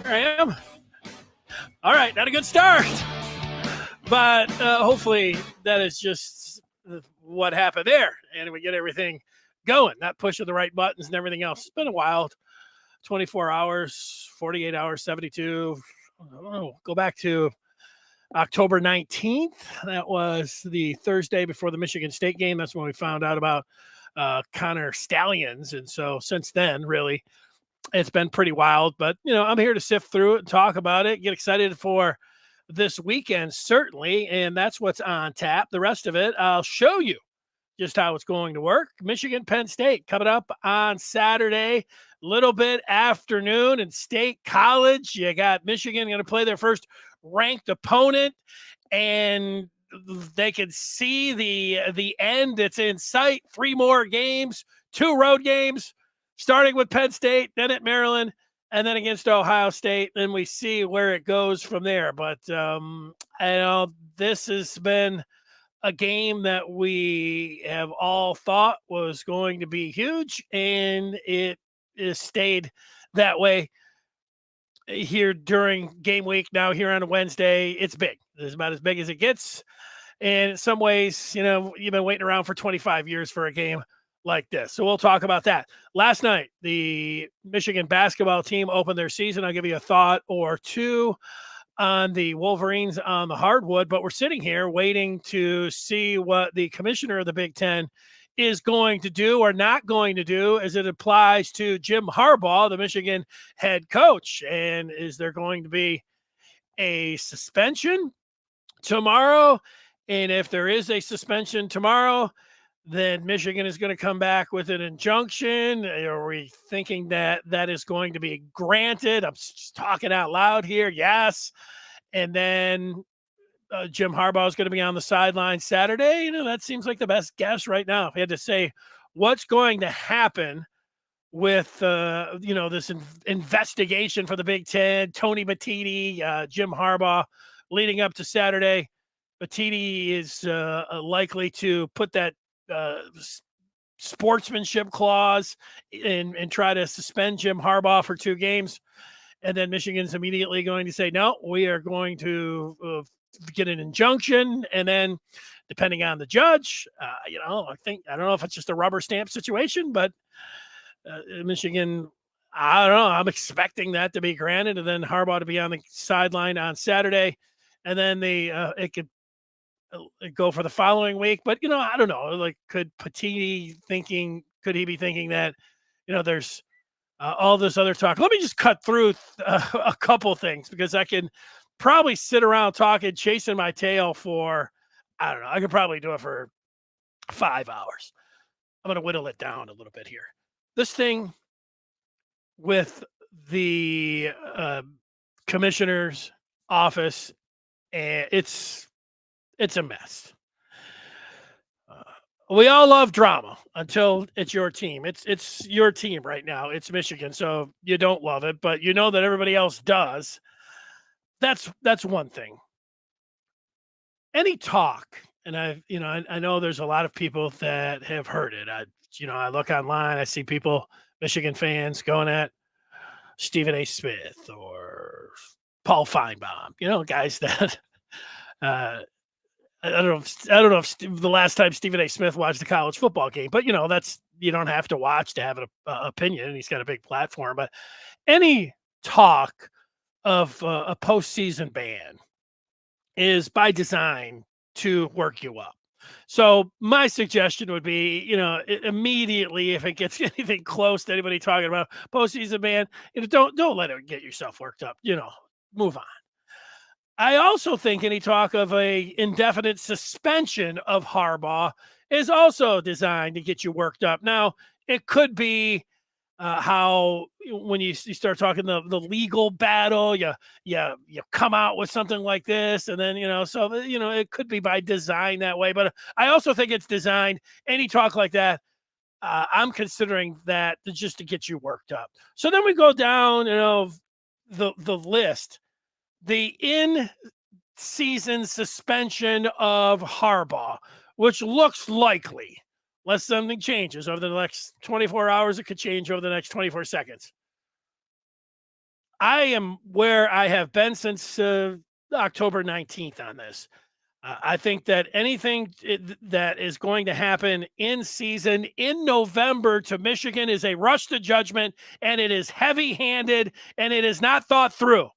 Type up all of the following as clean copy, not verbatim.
Here I am. All right, not a good start. But hopefully that is just what happened there. And we get everything going, not pushing the right buttons and everything else. It's been a wild 24 hours, 48 hours, 72. Go back to October 19th. That was the Thursday before the Michigan State game. That's when we found out about Connor Stallions. And so since then, really, it's been pretty wild. But, I'm here to sift through it and talk about it, get excited for this weekend, certainly. And that's what's on tap. The rest of it, I'll show you just how it's going to work. Michigan, Penn State coming up on Saturday, little bit afternoon in State College. You got Michigan going to play their first ranked opponent, and they can see the end. It's in sight. 3 more games, 2 road games, starting with Penn State, then at Maryland, and then against Ohio State. Then we see where it goes from there. But this has been a game that we have all thought was going to be huge, and it has stayed that way here during game week. Now here on a Wednesday, it's big. It's about as big as it gets. And in some ways, you've been waiting around for 25 years for a game like this. So we'll talk about that. Last night, the Michigan basketball team opened their season. I'll give you a thought or two on the Wolverines on the hardwood, but we're sitting here waiting to see what the commissioner of the Big Ten is going to do or not going to do as it applies to Jim Harbaugh, the Michigan head coach. And is there going to be a suspension tomorrow? And if there is a suspension tomorrow, then Michigan is going to come back with an injunction. Are we thinking that that is going to be granted? I'm just talking out loud here. Yes. And then Jim Harbaugh is going to be on the sideline Saturday. That seems like the best guess right now. If I had to say what's going to happen with, this investigation for the Big Ten, Tony Petitti, Jim Harbaugh leading up to Saturday, Petitti is likely to put that sportsmanship clause and try to suspend Jim Harbaugh for 2 games. And then Michigan's immediately going to say, no, we are going to get an injunction. And then depending on the judge, I don't know if it's just a rubber stamp situation, but Michigan, I don't know. I'm expecting that to be granted. And then Harbaugh to be on the sideline on Saturday. And then it could go for the following week. But, I don't know, like, could he be thinking that, there's all this other talk. Let me just cut through a couple things, because I can probably sit around talking, chasing my tail for, I don't know, I could probably do it for 5 hours. I'm going to whittle it down a little bit here. This thing with the commissioner's office, and it's a mess. We all love drama until it's your team. It's your team right now. It's Michigan, so you don't love it, but you know that everybody else does. That's one thing. Any talk, and I know there's a lot of people that have heard it. I look online, I see people, Michigan fans, going at Stephen A. Smith or Paul Feinbaum, guys that I don't know if the last time Stephen A. Smith watched a college football game, but that's, you don't have to watch to have an opinion, and he's got a big platform. But any talk of a postseason ban is by design to work you up. So my suggestion would be, immediately, if it gets anything close to anybody talking about postseason ban, don't let it get yourself worked up. Move on. I also think any talk of a indefinite suspension of Harbaugh is also designed to get you worked up. Now, it could be how when you start talking the legal battle, you come out with something like this, and then it could be by design that way. But I also think it's designed, any talk like that, I'm considering that just to get you worked up. So then we go down, the list. The in-season suspension of Harbaugh, which looks likely, unless something changes over the next 24 hours. It could change over the next 24 seconds. I am where I have been since October 19th on this. I think that anything that is going to happen in season in November to Michigan is a rush to judgment, and it is heavy handed, and it is not thought through.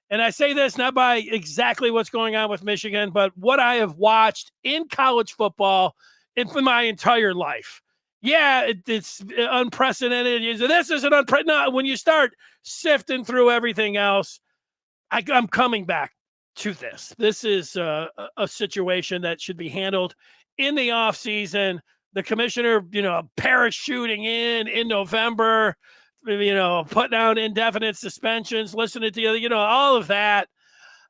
And I say this not by exactly what's going on with Michigan, but what I have watched in college football in my entire life. Yeah, it's unprecedented. This is an unprecedented. No, when you start sifting through everything else, I'm coming back to this. This is a situation that should be handled in the offseason. The commissioner, parachuting in November, putting out indefinite suspensions, listening to all of that.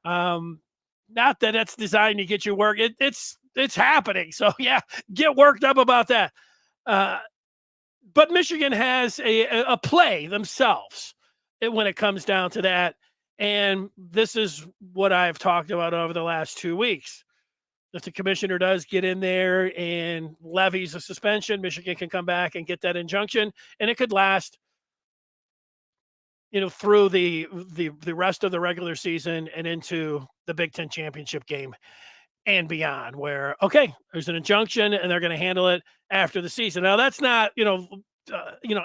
Not that it's designed to get you work. It's happening. So yeah, get worked up about that. But Michigan has a play themselves when it comes down to that. And this is what I've talked about over the last 2 weeks. If the commissioner does get in there and levies a suspension, Michigan can come back and get that injunction, and it could last, through the rest of the regular season and into the Big Ten championship game and beyond, where, okay, there's an injunction and they're going to handle it after the season. Now, that's not,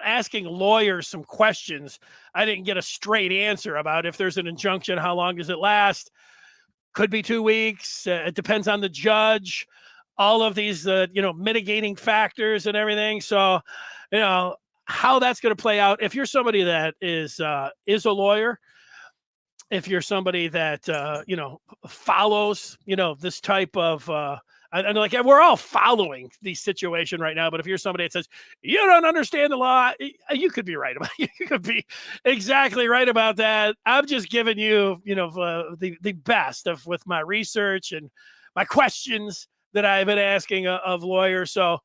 asking lawyers some questions. I didn't get a straight answer about if there's an injunction, how long does it last? Could be 2 weeks. It depends on the judge, all of these, mitigating factors and everything. So, how that's going to play out. If you're somebody that is a lawyer, if you're somebody that, follows, this type of, and like we're all following the situation right now, but if you're somebody that says you don't understand the law, you could be right about it. You could be exactly right about that. I'm just giving you, the best with my research and my questions that I've been asking of lawyers. So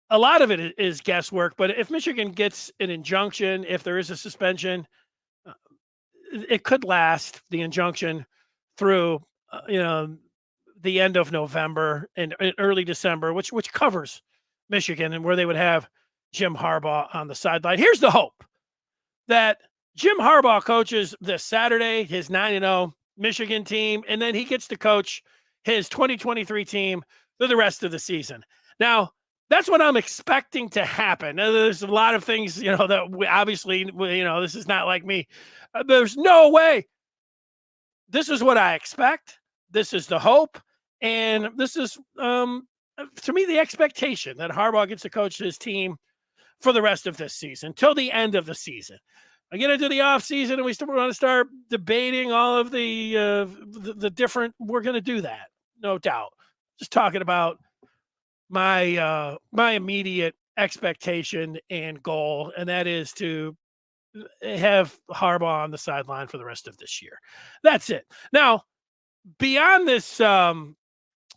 a lot of it is guesswork. But if Michigan gets an injunction, if there is a suspension, it could last the injunction through the end of November and early December, which covers Michigan, and where they would have Jim Harbaugh on the sideline. Here's the hope that Jim Harbaugh coaches this Saturday, his 9-0 Michigan team, and then he gets to coach his 2023 team for the rest of the season. Now, that's what I'm expecting to happen. Now, there's a lot of things, that obviously, this is not like me. There's no way. This is what I expect. This is the hope. And this is, to me, the expectation that Harbaugh gets to coach his team for the rest of this season, till the end of the season. I get into the offseason and we want to start debating all of the different, we're going to do that, no doubt. Just talking about my immediate expectation and goal, and that is to have Harbaugh on the sideline for the rest of this year. That's it. Now, beyond this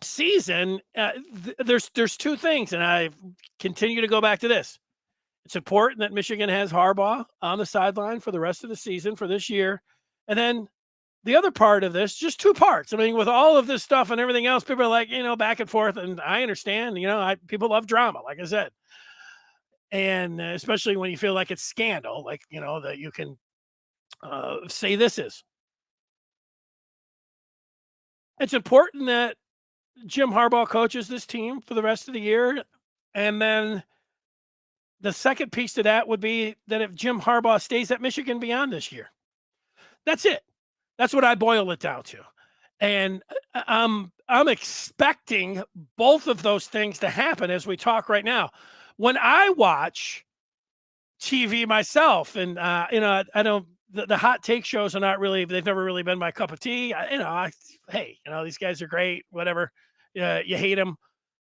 season, there's two things, and I continue to go back to this. It's important that Michigan has Harbaugh on the sideline for the rest of the season for this year. And then the other part of this, just two parts. I mean, with all of this stuff and everything else, people are like, back and forth. And I understand, people love drama, like I said. And especially when you feel like it's scandal, like, that you can say this is. It's important that Jim Harbaugh coaches this team for the rest of the year. And then the second piece to that would be that if Jim Harbaugh stays at Michigan beyond this year. That's it. That's what I boil it down to. And I'm expecting both of those things to happen as we talk right now. When I watch TV myself, and I don't, the hot take shows are not really, they've never really been my cup of tea. Hey, these guys are great, whatever. You hate them.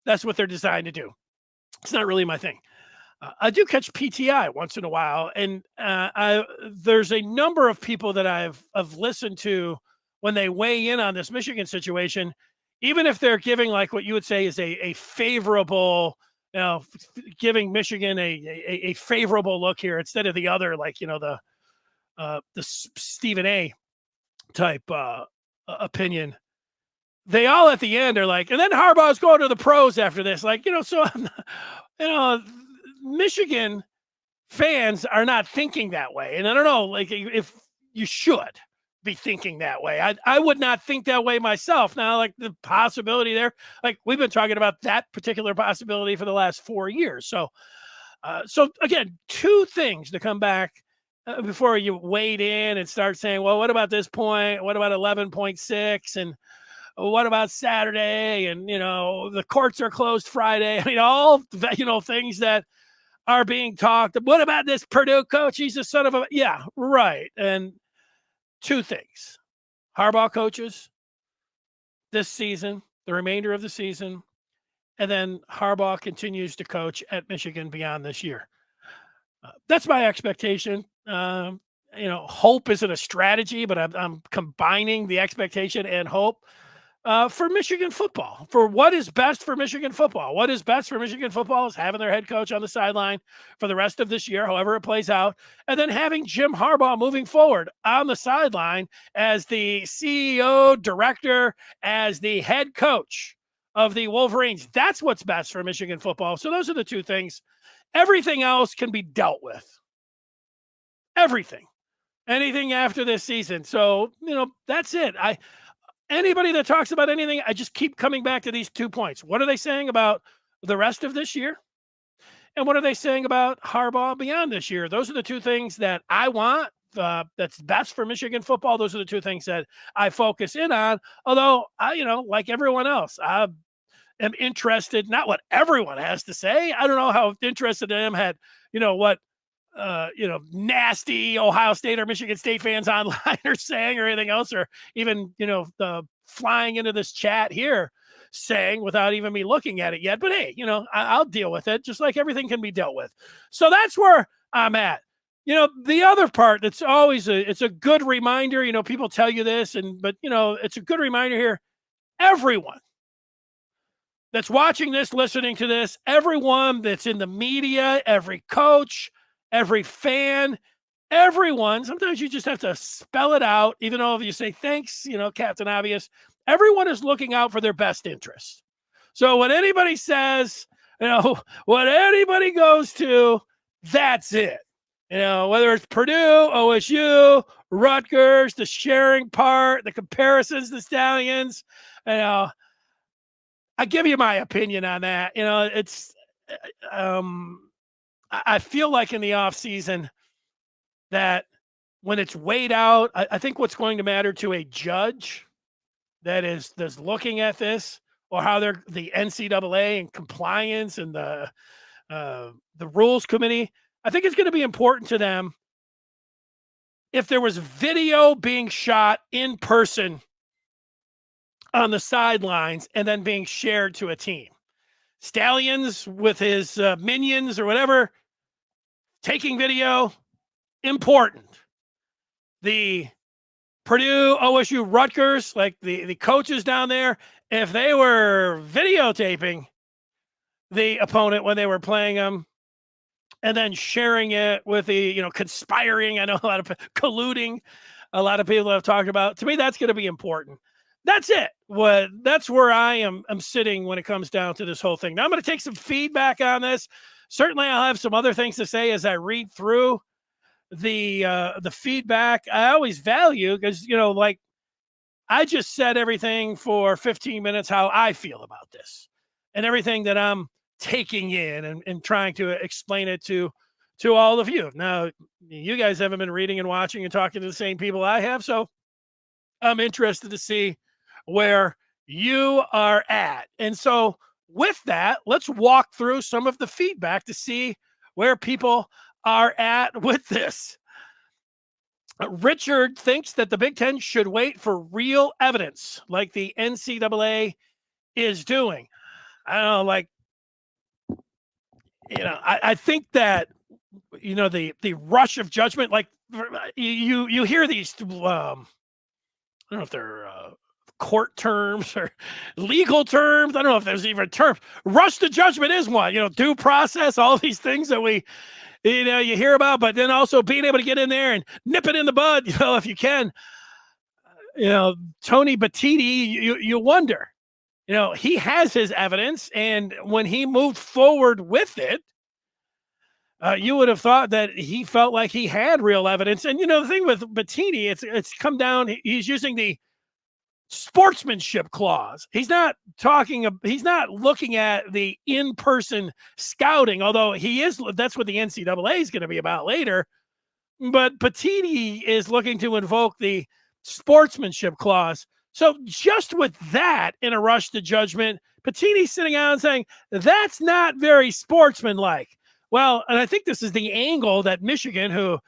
That's what they're designed to do. It's not really my thing. I do catch PTI once in a while, and there's a number of people that I've listened to when they weigh in on this Michigan situation, even if they're giving like what you would say is a favorable, giving Michigan a favorable look here instead of the other, like, the Stephen A type opinion. They all at the end are like, and then Harbaugh's going to the pros after this, like, so, Michigan fans are not thinking that way. And I don't know, like, if you should be thinking that way. I would not think that way myself. Now, like, the possibility there, like, we've been talking about that particular possibility for the last 4 years. So again, two things to come back before you wade in and start saying, well, what about this point? What about 11.6? And what about Saturday? And, the courts are closed Friday. I mean, all, things that are being talked. What about this Purdue coach? He's a son of a, yeah, right. And two things: Harbaugh coaches this season, the remainder of the season, and then Harbaugh continues to coach at Michigan beyond this year. That's my expectation. Hope isn't a strategy, but I'm combining the expectation and hope for Michigan football, for what is best for Michigan football. What is best for Michigan football is having their head coach on the sideline for the rest of this year, however it plays out, and then having Jim Harbaugh moving forward on the sideline as the CEO, director, as the head coach of the Wolverines. That's what's best for Michigan football. So those are the two things. Everything else can be dealt with. Everything. Anything after this season. So, that's it. Anybody that talks about anything, I just keep coming back to these 2 points. What are they saying about the rest of this year? And what are they saying about Harbaugh beyond this year? Those are the two things that I want. That's best for Michigan football. Those are the two things that I focus in on. Although like everyone else, I am interested, not what everyone has to say. I don't know how interested I am had, what nasty Ohio State or Michigan State fans online are saying or anything else, or even, the flying into this chat here saying without even me looking at it yet. But hey, I'll deal with it just like everything can be dealt with. So that's where I'm at. The other part that's always it's a good reminder, people tell you this, but it's a good reminder here. Everyone that's watching this, listening to this, everyone that's in the media, every coach, every fan, everyone, sometimes you just have to spell it out, even though if you say, thanks, Captain Obvious, everyone is looking out for their best interest. So when anybody says, what anybody goes to, that's it. Whether it's Purdue, OSU, Rutgers, the sharing part, the comparisons, the Stallions, I give you my opinion on that. It's, I feel like in the off season that when it's weighed out, I think what's going to matter to a judge that's looking at this, or how they're the NCAA and compliance and the rules committee, I think it's going to be important to them if there was video being shot in person on the sidelines and then being shared to a team. Stallions with his minions or whatever, taking video, important. The Purdue, OSU, Rutgers, like the coaches down there, if they were videotaping the opponent when they were playing them and then sharing it with the, conspiring, I know a lot of colluding, a lot of people have talked about, to me, that's going to be important. That's it. That's where I am sitting when it comes down to this whole thing. Now I'm going to take some feedback on this. Certainly I'll have some other things to say as I read through the feedback. I always value, because, like I just said everything for 15 minutes, how I feel about this and everything that I'm taking in and trying to explain it to all of you. Now, you guys haven't been reading and watching and talking to the same people I have. So I'm interested to see where you are at. And so with that, let's walk through some of the feedback to see where people are at with this. Richard thinks that the Big Ten should wait for real evidence like the NCAA is doing. I don't know, like, I think that, the rush of judgment, like you hear these, I don't know if they're court terms or legal terms. I don't know if there's even a term. Rush to judgment is one, due process, all these things that we, you hear about, but then also being able to get in there and nip it in the bud, if you can. Tony Petitti, you wonder, he has his evidence, and when he moved forward with it, You would have thought that he felt like he had real evidence. And, the thing with Petitti, it's come down, he's using the sportsmanship clause. He's not looking at the in-person scouting, although that's what the NCAA is going to be about later. But Petitti is looking to invoke the sportsmanship clause. So just with that, in a rush to judgment, Petitti's sitting out and saying, that's not very sportsmanlike. Well, and I think this is the angle that Michigan, who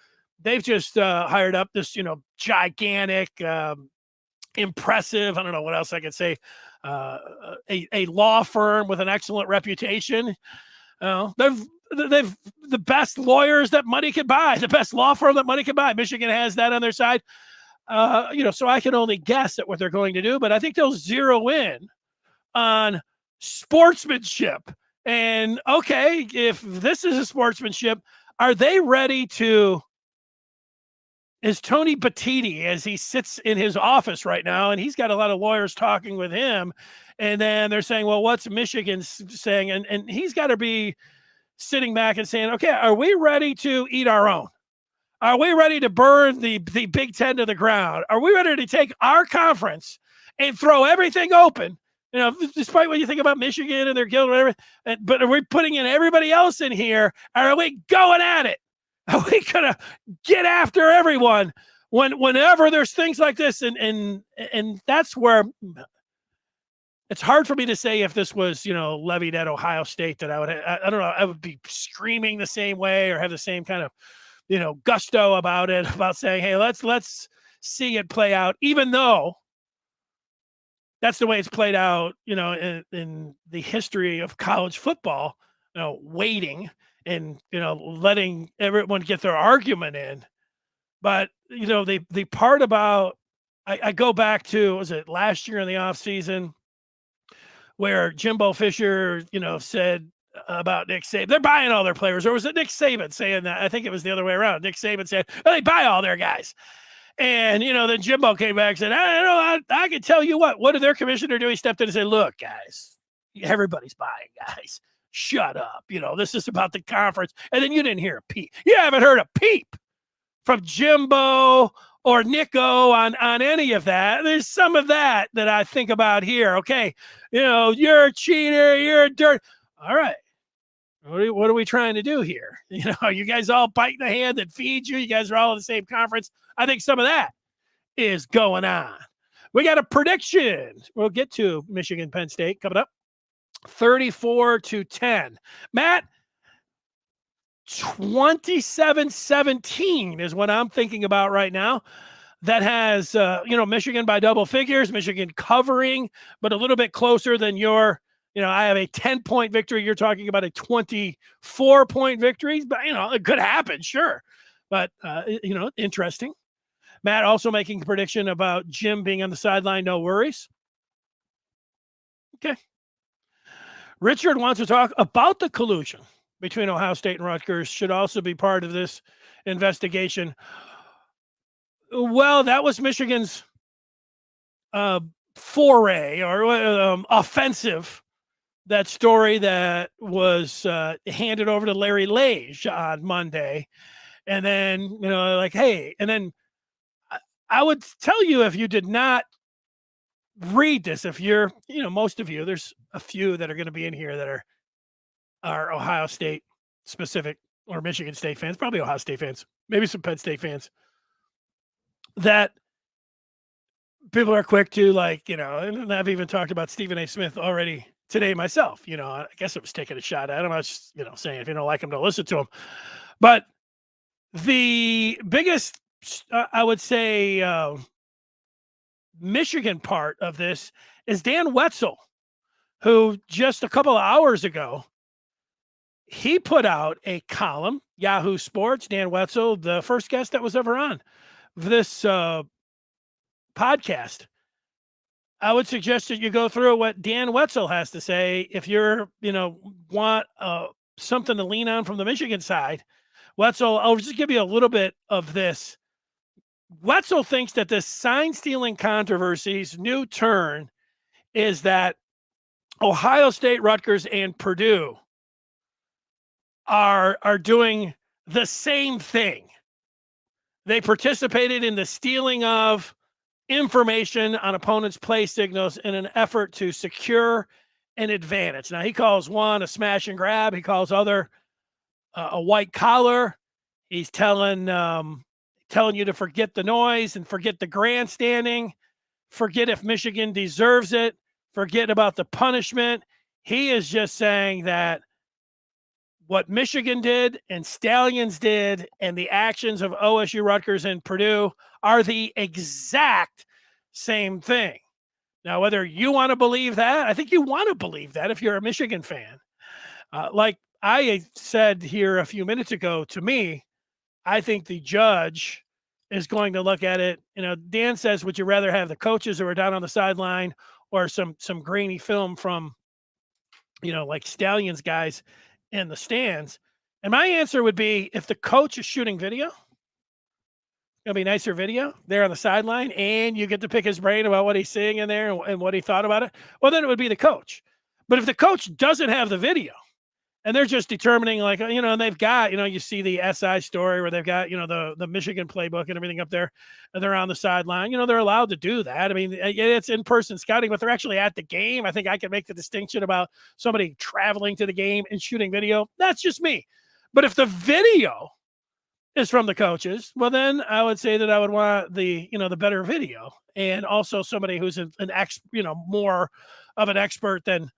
they've just hired up this, gigantic, impressive, I don't know what else I could say, a law firm with an excellent reputation. They've the best lawyers that money can buy, the best law firm that money can buy. Michigan has that on their side. So I can only guess at what they're going to do, but I think they'll zero in on sportsmanship. And okay, if this is a sportsmanship, are they ready to, is Tony Petitti, as he sits in his office right now, and he's got a lot of lawyers talking with him, and then they're saying, well, what's Michigan saying? And he's got to be sitting back and saying, okay, are we ready to eat our own? Are we ready to burn the Big Ten to the ground? Are we ready to take our conference and throw everything open? Despite what you think about Michigan and their guild, whatever, but are we putting in everybody else in here? Are we going at it? Are we gonna get after everyone whenever there's things like this? And that's where it's hard for me to say if this was, levied at Ohio State, that I don't know, I would be screaming the same way or have the same kind of, gusto about it, about saying, hey, let's see it play out, even though that's the way it's played out, in the history of college football, waiting and, letting everyone get their argument in. But, the part about, I go back to, was it last year in the offseason where Jimbo Fisher, said about Nick Saban, they're buying all their players, or was it Nick Saban saying that? I think it was the other way around. Nick Saban said, well, they buy all their guys. And, then Jimbo came back and said, I can tell you what did their commissioner do? He stepped in and said, look, guys, everybody's buying guys. Shut up. This is about the conference. And then you didn't hear a peep. You haven't heard a peep from Jimbo or Nico on any of that. There's some of that I think about here. Okay. You're a cheater. You're a dirt. All right. What are we trying to do here? You guys all biting the hand that feeds you. You guys are all in the same conference. I think some of that is going on. We got a prediction. We'll get to Michigan, Penn State coming up. 34-10. Matt, 27-17 is what I'm thinking about right now. That has, Michigan by double figures, Michigan covering, but a little bit closer than your, I have a 10-point victory. You're talking about a 24-point victory, but, it could happen, sure. But, interesting. Matt also making a prediction about Jim being on the sideline, no worries. Okay. Richard wants to talk about the collusion between Ohio State and Rutgers. Should also be part of this investigation. Well, that was Michigan's foray or offensive. That story that was handed over to Larry Lage on Monday. And then, hey, and then I would tell you, if you did not read this, if you're, most of you, there's a few that are going to be in here that are Ohio State specific or Michigan State fans, probably Ohio State fans, maybe some Penn State fans, that people are quick to and I've even talked about Stephen A. Smith already today myself. I guess it was taking a shot at him. I was, saying if you don't like him, don't listen to him. But the biggest, I would say, Michigan part of this is Dan Wetzel, who just a couple of hours ago, he put out a column, Yahoo Sports. Dan Wetzel, the first guest that was ever on this podcast. I would suggest that you go through what Dan Wetzel has to say if you're, want something to lean on from the Michigan side. Wetzel, I'll just give you a little bit of this. Wetzel thinks that this sign-stealing controversy's new turn is that Ohio State, Rutgers, and Purdue are doing the same thing. They participated in the stealing of information on opponents' play signals in an effort to secure an advantage. Now, he calls one a smash and grab. He calls other a white collar. He's telling you to forget the noise and forget the grandstanding, forget if Michigan deserves it, forget about the punishment. He is just saying that what Michigan did and Stallions did and the actions of OSU, Rutgers, and Purdue are the exact same thing. Now, whether you want to believe that, I think you want to believe that if you're a Michigan fan. Like I said here a few minutes ago, to me, I think the judge is going to look at it. You know, Dan says, would you rather have the coaches who are down on the sideline or some grainy film from, you know, like Stallions guys in the stands? And my answer would be, if the coach is shooting video, it'll be nicer video there on the sideline, and you get to pick his brain about what he's seeing in there and what he thought about it. Well, then it would be the coach. But if the coach doesn't have the video and they're just determining, like, you know, and they've got, you know, you see the SI story where they've got, you know, the Michigan playbook and everything up there, and they're on the sideline, you know, they're allowed to do that. I mean, it's in-person scouting, but they're actually at the game. I think I can make the distinction about somebody traveling to the game and shooting video. That's just me. But if the video is from the coaches, well, then I would say that I would want the, you know, the better video, and also somebody who's an you know, more of an expert than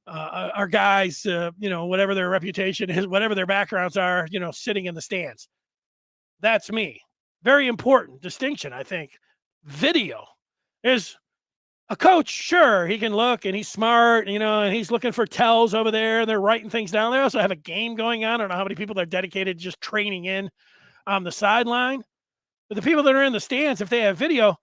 our guys, you know, whatever their reputation is, whatever their backgrounds are, you know, sitting in the stands. That's me. Very important distinction, I think. Video is a coach. Sure, he can look and he's smart, you know, and he's looking for tells over there, and they're writing things down. They also have a game going on. I don't know how many people are dedicated to just training in on the sideline. But the people that are in the stands, if they have video,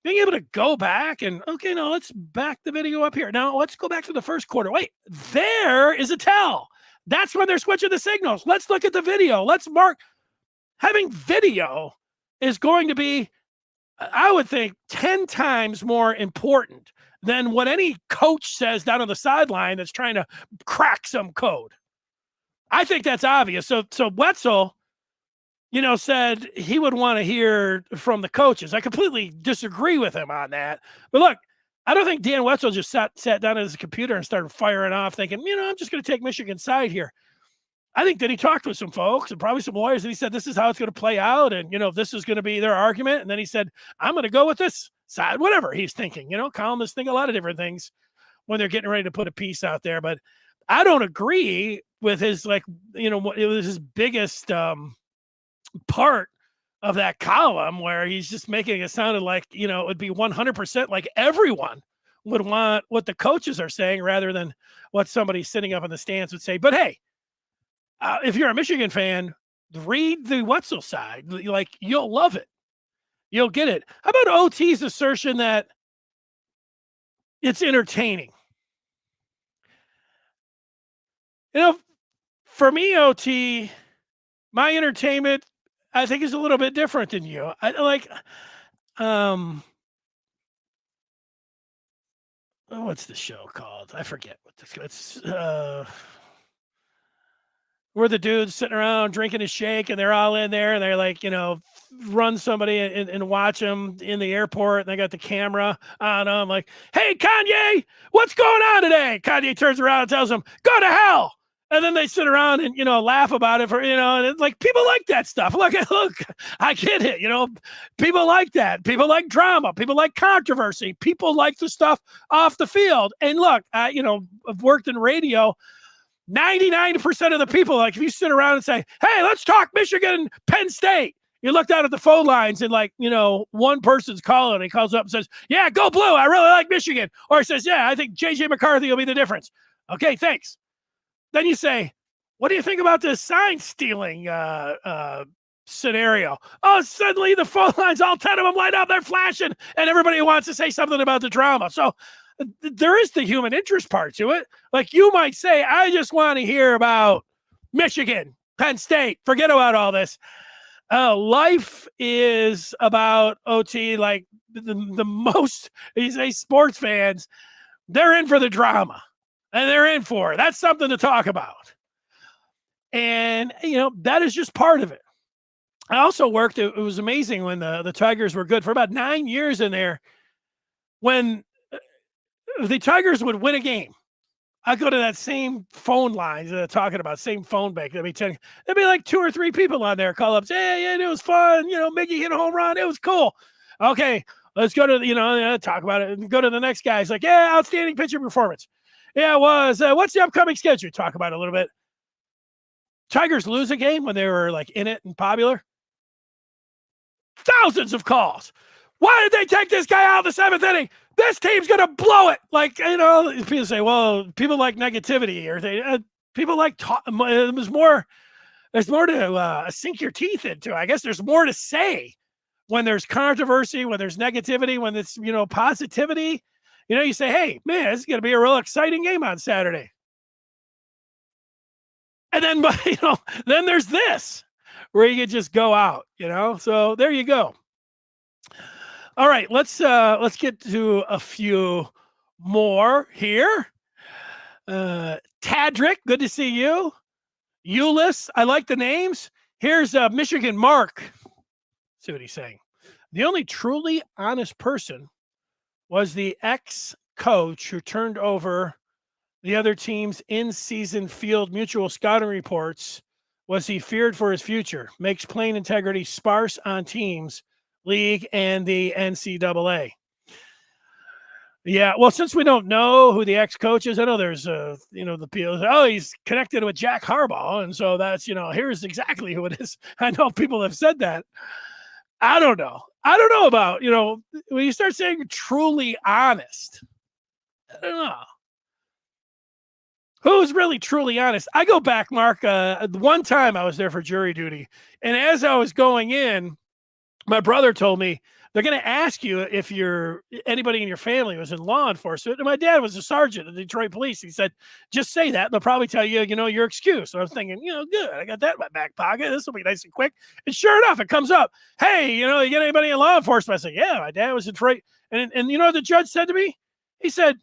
being able to go back and, okay, no, let's back the video up here. Now let's go back to the first quarter. Wait, there is a tell. That's when they're switching the signals. Let's look at the video. Let's mark. Having video is going to be, I would think, 10 times more important than what any coach says down on the sideline that's trying to crack some code. I think that's obvious. So Wetzel, you know, said he would want to hear from the coaches. I completely disagree with him on that. But look, I don't think Dan Wetzel just sat down at his computer and started firing off thinking, you know, I'm just going to take Michigan's side here. I think that he talked with some folks and probably some lawyers, and he said, this is how it's going to play out. And, you know, this is going to be their argument. And then he said, I'm going to go with this side, whatever he's thinking. You know, columnists think a lot of different things when they're getting ready to put a piece out there. But I don't agree with his, like, you know, it was his biggest part of that column where he's just making it sound like, you know, it would be 100% like everyone would want what the coaches are saying rather than what somebody sitting up in the stands would say. But hey, if you're a Michigan fan, read the Wetzel side. Like, you'll love it. You'll get it. How about OT's assertion that it's entertaining? You know, for me, OT, my entertainment, I think, is a little bit different than you. I like, what's the show called? I forget what it's, where the dude's sitting around drinking a shake and they're all in there and they're like, you know, run somebody and watch them in the airport, and they got the camera on them like, hey, Kanye, what's going on today? Kanye turns around and tells them, go to hell. And then they sit around and, you know, laugh about it for, you know, and it's like, people like that stuff. Look, I get it. You know, people like that. People like drama. People like controversy. People like the stuff off the field. And look, you know, I've worked in radio. 99% of the people, like, if you sit around and say, hey, let's talk Michigan, Penn State, you look down at the phone lines and, like, you know, one person's calling and he calls up and says, yeah, go blue. I really like Michigan. Or he says, yeah, I think JJ McCarthy will be the difference. Okay, thanks. Then you say, what do you think about this sign stealing scenario? Oh, suddenly the phone lines, all 10 of them light up, they're flashing, and everybody wants to say something about the drama. So there is the human interest part to it. Like, you might say, I just want to hear about Michigan, Penn State, forget about all this. Life is about OT, like the most, you say, sports fans, they're in for the drama. And they're in for it. That's something to talk about. And, that is just part of it. I also worked, it was amazing when the Tigers were good for about 9 years in there. When the Tigers would win a game, I go to that same phone line talking about, same phone bank. There'd be like 2 or 3 people on there call up, say, hey, yeah, it was fun. Mickey hit a home run. It was cool. Okay, let's go to, talk about it and go to the next guy. He's like, yeah, outstanding pitcher performance. Yeah, it was. What's the upcoming schedule? Talk about it a little bit. Tigers lose a game when they were like in it and popular. Thousands of calls. Why did they take this guy out of the 7th inning? This team's going to blow it. Like, people say, well, people like negativity, or people like talk. There's more to sink your teeth into. I guess there's more to say when there's controversy, when there's negativity, when it's, positivity. You say, hey, man, this is going to be a real exciting game on Saturday. And then, then there's this where you can just go out, So there you go. All right, let's get to a few more here. Tadrick, good to see you. Euless, I like the names. Here's Michigan Mark. See what he's saying. The only truly honest person was the ex-coach who turned over the other team's in-season field mutual scouting reports. Was he feared for his future? Makes playing integrity sparse on teams, league, and the NCAA. Yeah, well, since we don't know who the ex-coach is, I know there's, the people, he's connected with Jack Harbaugh, and so that's, here's exactly who it is. I know people have said that. I don't know about, when you start saying truly honest, I don't know. Who's really truly honest? I go back, Mark, one time I was there for jury duty, and as I was going in, my brother told me they're going to ask you if anybody in your family was in law enforcement. And my dad was a sergeant in the Detroit Police. He said, just say that. They'll probably tell you, your excuse. So I was thinking, good. I got that in my back pocket. This will be nice and quick. And sure enough, it comes up. Hey, you get anybody in law enforcement? I said, yeah, my dad was in Detroit. And you know what the judge said to me? He said,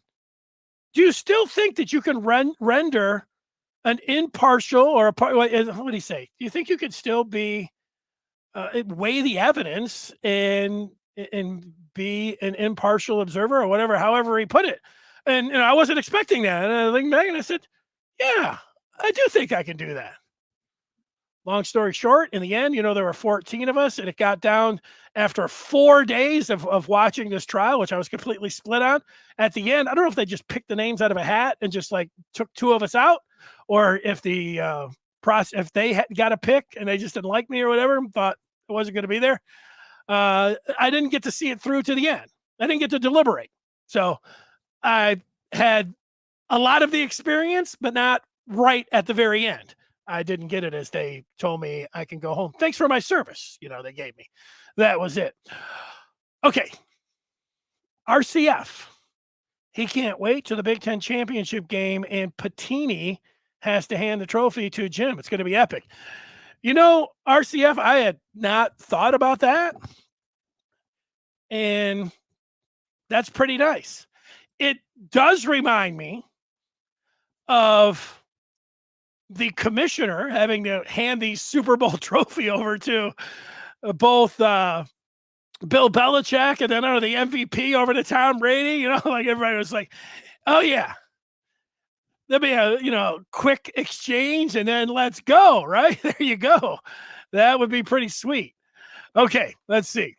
do you still think that you can render an impartial or what did he say? Do you think you could still be weigh the evidence and be an impartial observer or whatever, however he put it? And I wasn't expecting that. And I looked back and I said, yeah, I do think I can do that. Long story short, in the end, there were 14 of us, and it got down after 4 days of watching this trial, which I was completely split on. At the end, I don't know if they just picked the names out of a hat and just like took 2 of us out, or if if they got a pick and they just didn't like me or whatever, and thought I wasn't going to be there. I didn't get to see it through to the end. I didn't get to deliberate. So I had a lot of the experience, but not right at the very end. I didn't get it as they told me I can go home. Thanks for my service, they gave me. That was it. Okay. RCF. He can't wait to the Big Ten championship game, and Petitti has to hand the trophy to Jim. It's going to be epic. RCF, I had not thought about that. And that's pretty nice. It does remind me of the commissioner having to hand the Super Bowl trophy over to both Bill Belichick and then the MVP over to Tom Brady. Like everybody was like, oh yeah, there'll be a quick exchange and then let's go. Right there you go. That would be pretty sweet. Okay, let's see.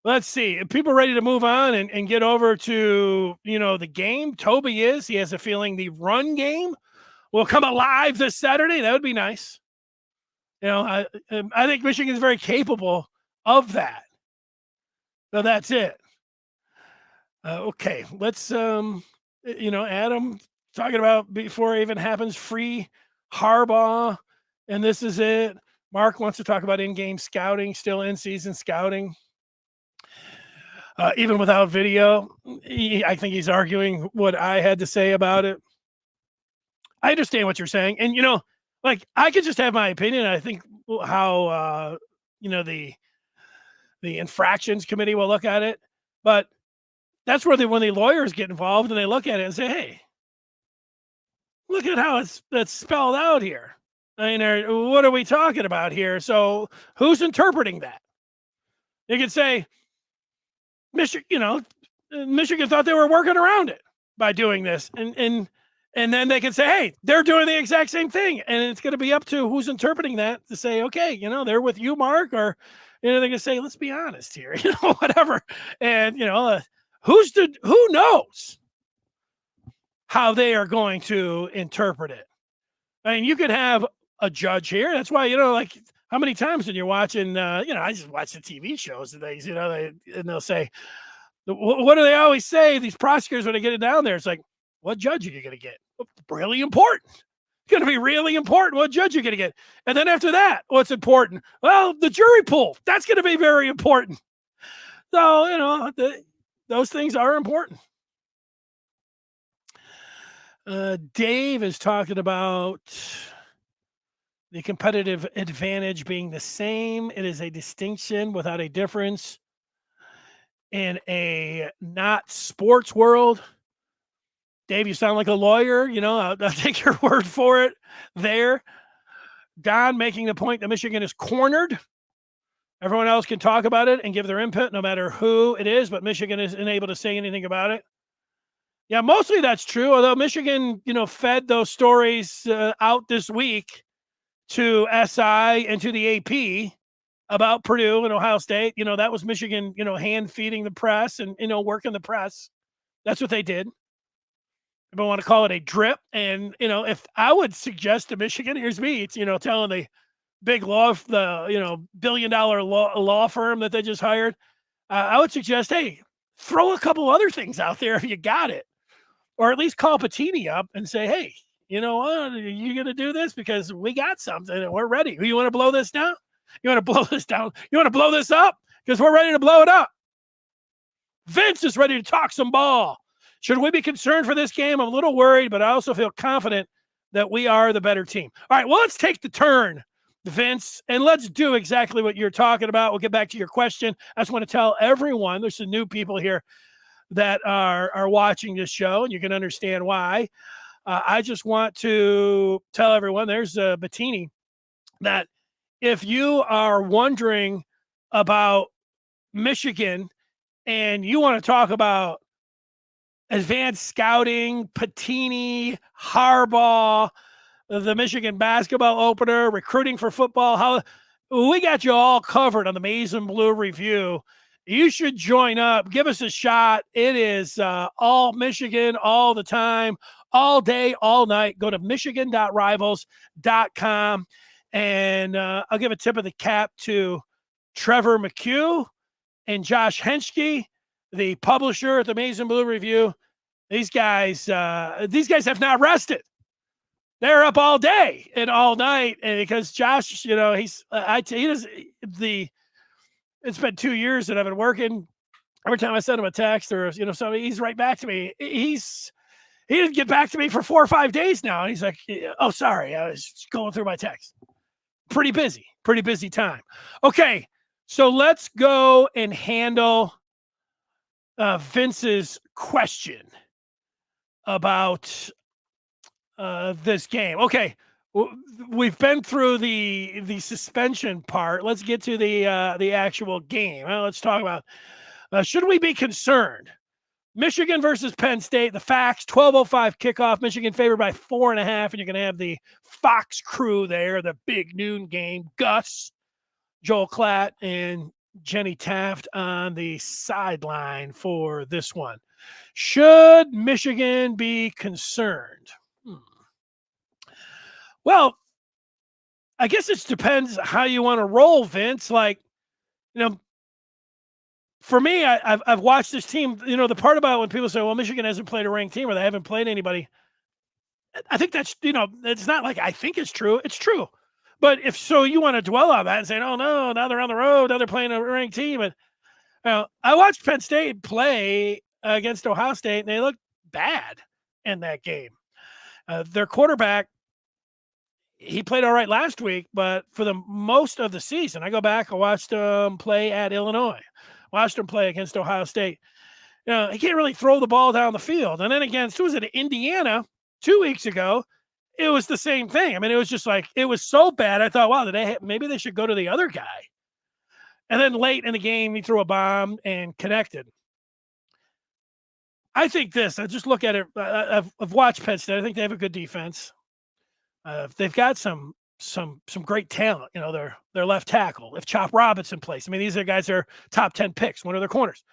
Are people ready to move on and get over to the game? Toby he has a feeling the run game will come alive this Saturday. That would be nice. I think Michigan is very capable of that. So that's it. Okay, let's Adam talking about before it even happens, free Harbaugh, and this is it. Mark wants to talk about in-game scouting, still in-season scouting. Even without video, I think he's arguing what I had to say about it. I understand what you're saying. And, I could just have my opinion. I think how, the infractions committee will look at it. But that's where when the lawyers get involved and they look at it and say, hey, look at how that's spelled out here. I mean, what are we talking about here? So who's interpreting that? You could say, Michigan thought they were working around it by doing this. And then they can say, hey, they're doing the exact same thing. And it's going to be up to who's interpreting that to say, okay, they're with you, Mark, or, they can say, let's be honest here, whatever. And, who knows how they are going to interpret it? I mean, you could have a judge here. That's why, like how many times when you're watching, I just watch the TV shows and things, and they'll say, what do they always say? These prosecutors, when they get it down there, it's like, what judge are you going to get? Really important. It's going to be really important what judge you're going to get. And then after that, what's important? Well, the jury pool. That's going to be very important. So, those things are important. Dave is talking about the competitive advantage being the same. It is a distinction without a difference in a not sports world. Dave, you sound like a lawyer. I'll take your word for it there. Don making the point that Michigan is cornered. Everyone else can talk about it and give their input, no matter who it is, but Michigan isn't able to say anything about it. Yeah, mostly that's true, although Michigan, fed those stories out this week to SI and to the AP about Purdue and Ohio State. That was Michigan, hand feeding the press and, working the press. That's what they did. People want to call it a drip. And, if I would suggest to Michigan, here's me, it's, telling the big billion-dollar law firm that they just hired, I would suggest, hey, throw a couple other things out there if you got it. Or at least call Petitti up and say, hey, you know what? Are you going to do this? Because we got something and we're ready. You want to blow this down? You want to blow this down? You want to blow this up? Because we're ready to blow it up. Vince is ready to talk some ball. Should we be concerned for this game? I'm a little worried, but I also feel confident that we are the better team. All right, well, let's take the turn, Vince, and let's do exactly what you're talking about. We'll get back to your question. I just want to tell everyone, there's some new people here that are watching this show, and you can understand why. I just want to tell everyone, there's Bettini, that if you are wondering about Michigan and you want to talk about advanced scouting, Petitti, Harbaugh, the Michigan basketball opener, recruiting for football, we got you all covered on the Maize and Blue Review. You should join up. Give us a shot. It is all Michigan all the time, all day, all night. Go to michigan.rivals.com. And I'll give a tip of the cap to Trevor McHugh and Josh Henschke, the publisher at the Maize and Blue Review. These guys have not rested. They're up all day and all night, and because Josh, it's been 2 years that I've been working. Every time I send him a text or somebody, he's right back to me. He didn't get back to me for 4 or 5 days now, and he's like, "Oh, sorry, I was going through my text." Pretty busy time. Okay, so let's go and handle Vince's question about this game. Okay, we've been through the suspension part. Let's get to the actual game. Well, let's talk about should we be concerned? Michigan versus Penn State. The facts: 12:05 kickoff. Michigan favored by 4.5, and you're going to have the Fox crew there. The big noon game. Gus, Joel Klatt, and Jenny Taft on the sideline for this one. Should Michigan be concerned? Well, I guess it depends how you want to roll, Vince. Like, for me, I've watched this team. The part about when people say, well, Michigan hasn't played a ranked team or they haven't played anybody, I think that's, it's not like I think it's true. It's true. But if so, you want to dwell on that and say, oh, no, now they're on the road. Now they're playing a ranked team. And I watched Penn State play against Ohio State, and they looked bad in that game. Their quarterback, he played all right last week, but for the most of the season, I go back, I watched him play at Illinois, watched him play against Ohio State. He can't really throw the ball down the field. And then against, who was it, Indiana 2 weeks ago, it was the same thing. I mean, it was just like, it was so bad. I thought, wow, maybe they should go to the other guy. And then late in the game, he threw a bomb and connected. I think I just look at it. I've watched Penn State. I think they have a good defense. They've got some great talent. You know, their left tackle. If Chop Robinson plays, I mean, these are guys that are top 10 picks. One of their corners.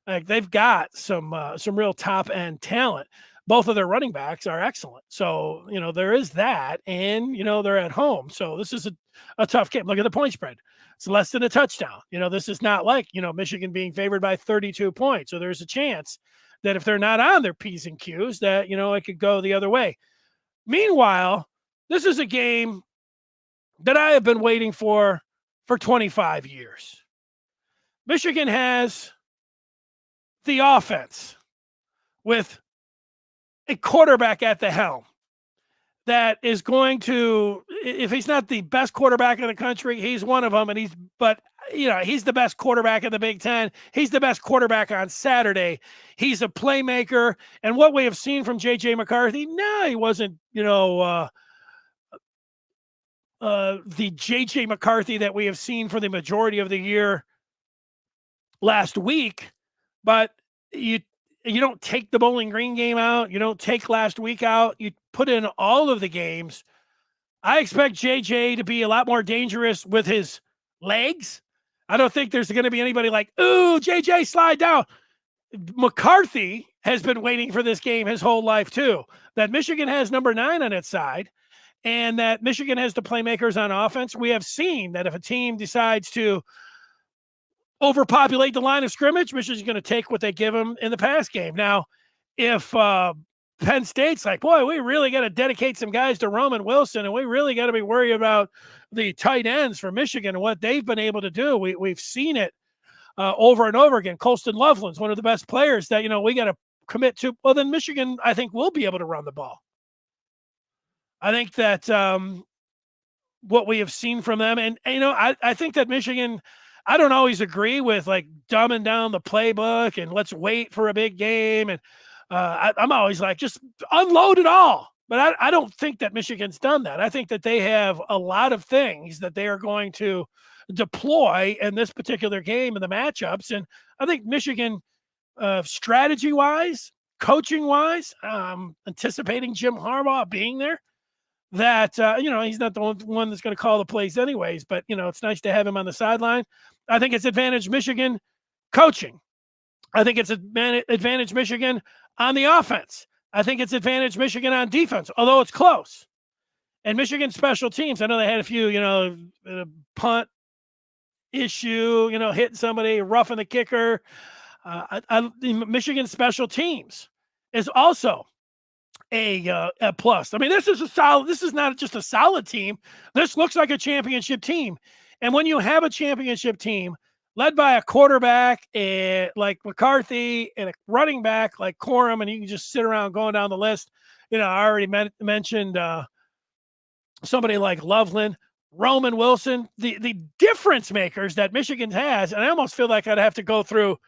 Like, they've got some real top end talent. Both of their running backs are excellent. So, you know, there is that, and, you know, they're at home. So this is a tough game. Look at the point spread. It's less than a touchdown. You know, this is not like, you know, Michigan being favored by 32 points. So there's a chance that if they're not on their P's and Q's, that, you know, it could go the other way. Meanwhile, this is a game that I have been waiting for 25 years. Michigan has the offense with a quarterback at the helm that is going to, if he's not the best quarterback in the country, he's one of them. And he's the best quarterback in the Big Ten. He's the best quarterback on Saturday. He's a playmaker. And what we have seen from J.J. McCarthy, no, he wasn't, the J.J. McCarthy that we have seen for the majority of the year last week. But you don't take the Bowling Green game out. You don't take last week out. You put in all of the games. I expect JJ to be a lot more dangerous with his legs. I don't think there's going to be anybody like, ooh, JJ, slide down. McCarthy has been waiting for this game his whole life too. That Michigan has number 9 on its side, and that Michigan has the playmakers on offense. We have seen that if a team decides to overpopulate the line of scrimmage, Michigan's going to take what they give them in the pass game. Now, if Penn State's like, boy, we really got to dedicate some guys to Roman Wilson, and we really got to be worried about the tight ends for Michigan and what they've been able to do. We've seen it over and over again. Colston Loughlin's one of the best players that, you know, we got to commit to. Well, then Michigan, I think, will be able to run the ball. I think that what we have seen from them, and you know, I think that Michigan, I don't always agree with like dumbing down the playbook and let's wait for a big game. And I'm always like, just unload it all. But I don't think that Michigan's done that. I think that they have a lot of things that they are going to deploy in this particular game and the matchups. And I think Michigan, strategy-wise, coaching-wise, anticipating Jim Harbaugh being there, that, he's not the one that's going to call the plays anyways, but, you know, it's nice to have him on the sideline. I think it's advantage Michigan coaching. I think it's advantage Michigan on the offense. I think it's advantage Michigan on defense, although it's close. And Michigan special teams, I know they had a few, punt issue, hitting somebody, roughing the kicker. Michigan special teams is also a plus. I mean, this is not just a solid team. This looks like a championship team. And when you have a championship team led by a quarterback like McCarthy and a running back like Corum, and you can just sit around going down the list. I already mentioned somebody like Loveland, Roman Wilson, the difference makers that Michigan has. And I almost feel like I'd have to go through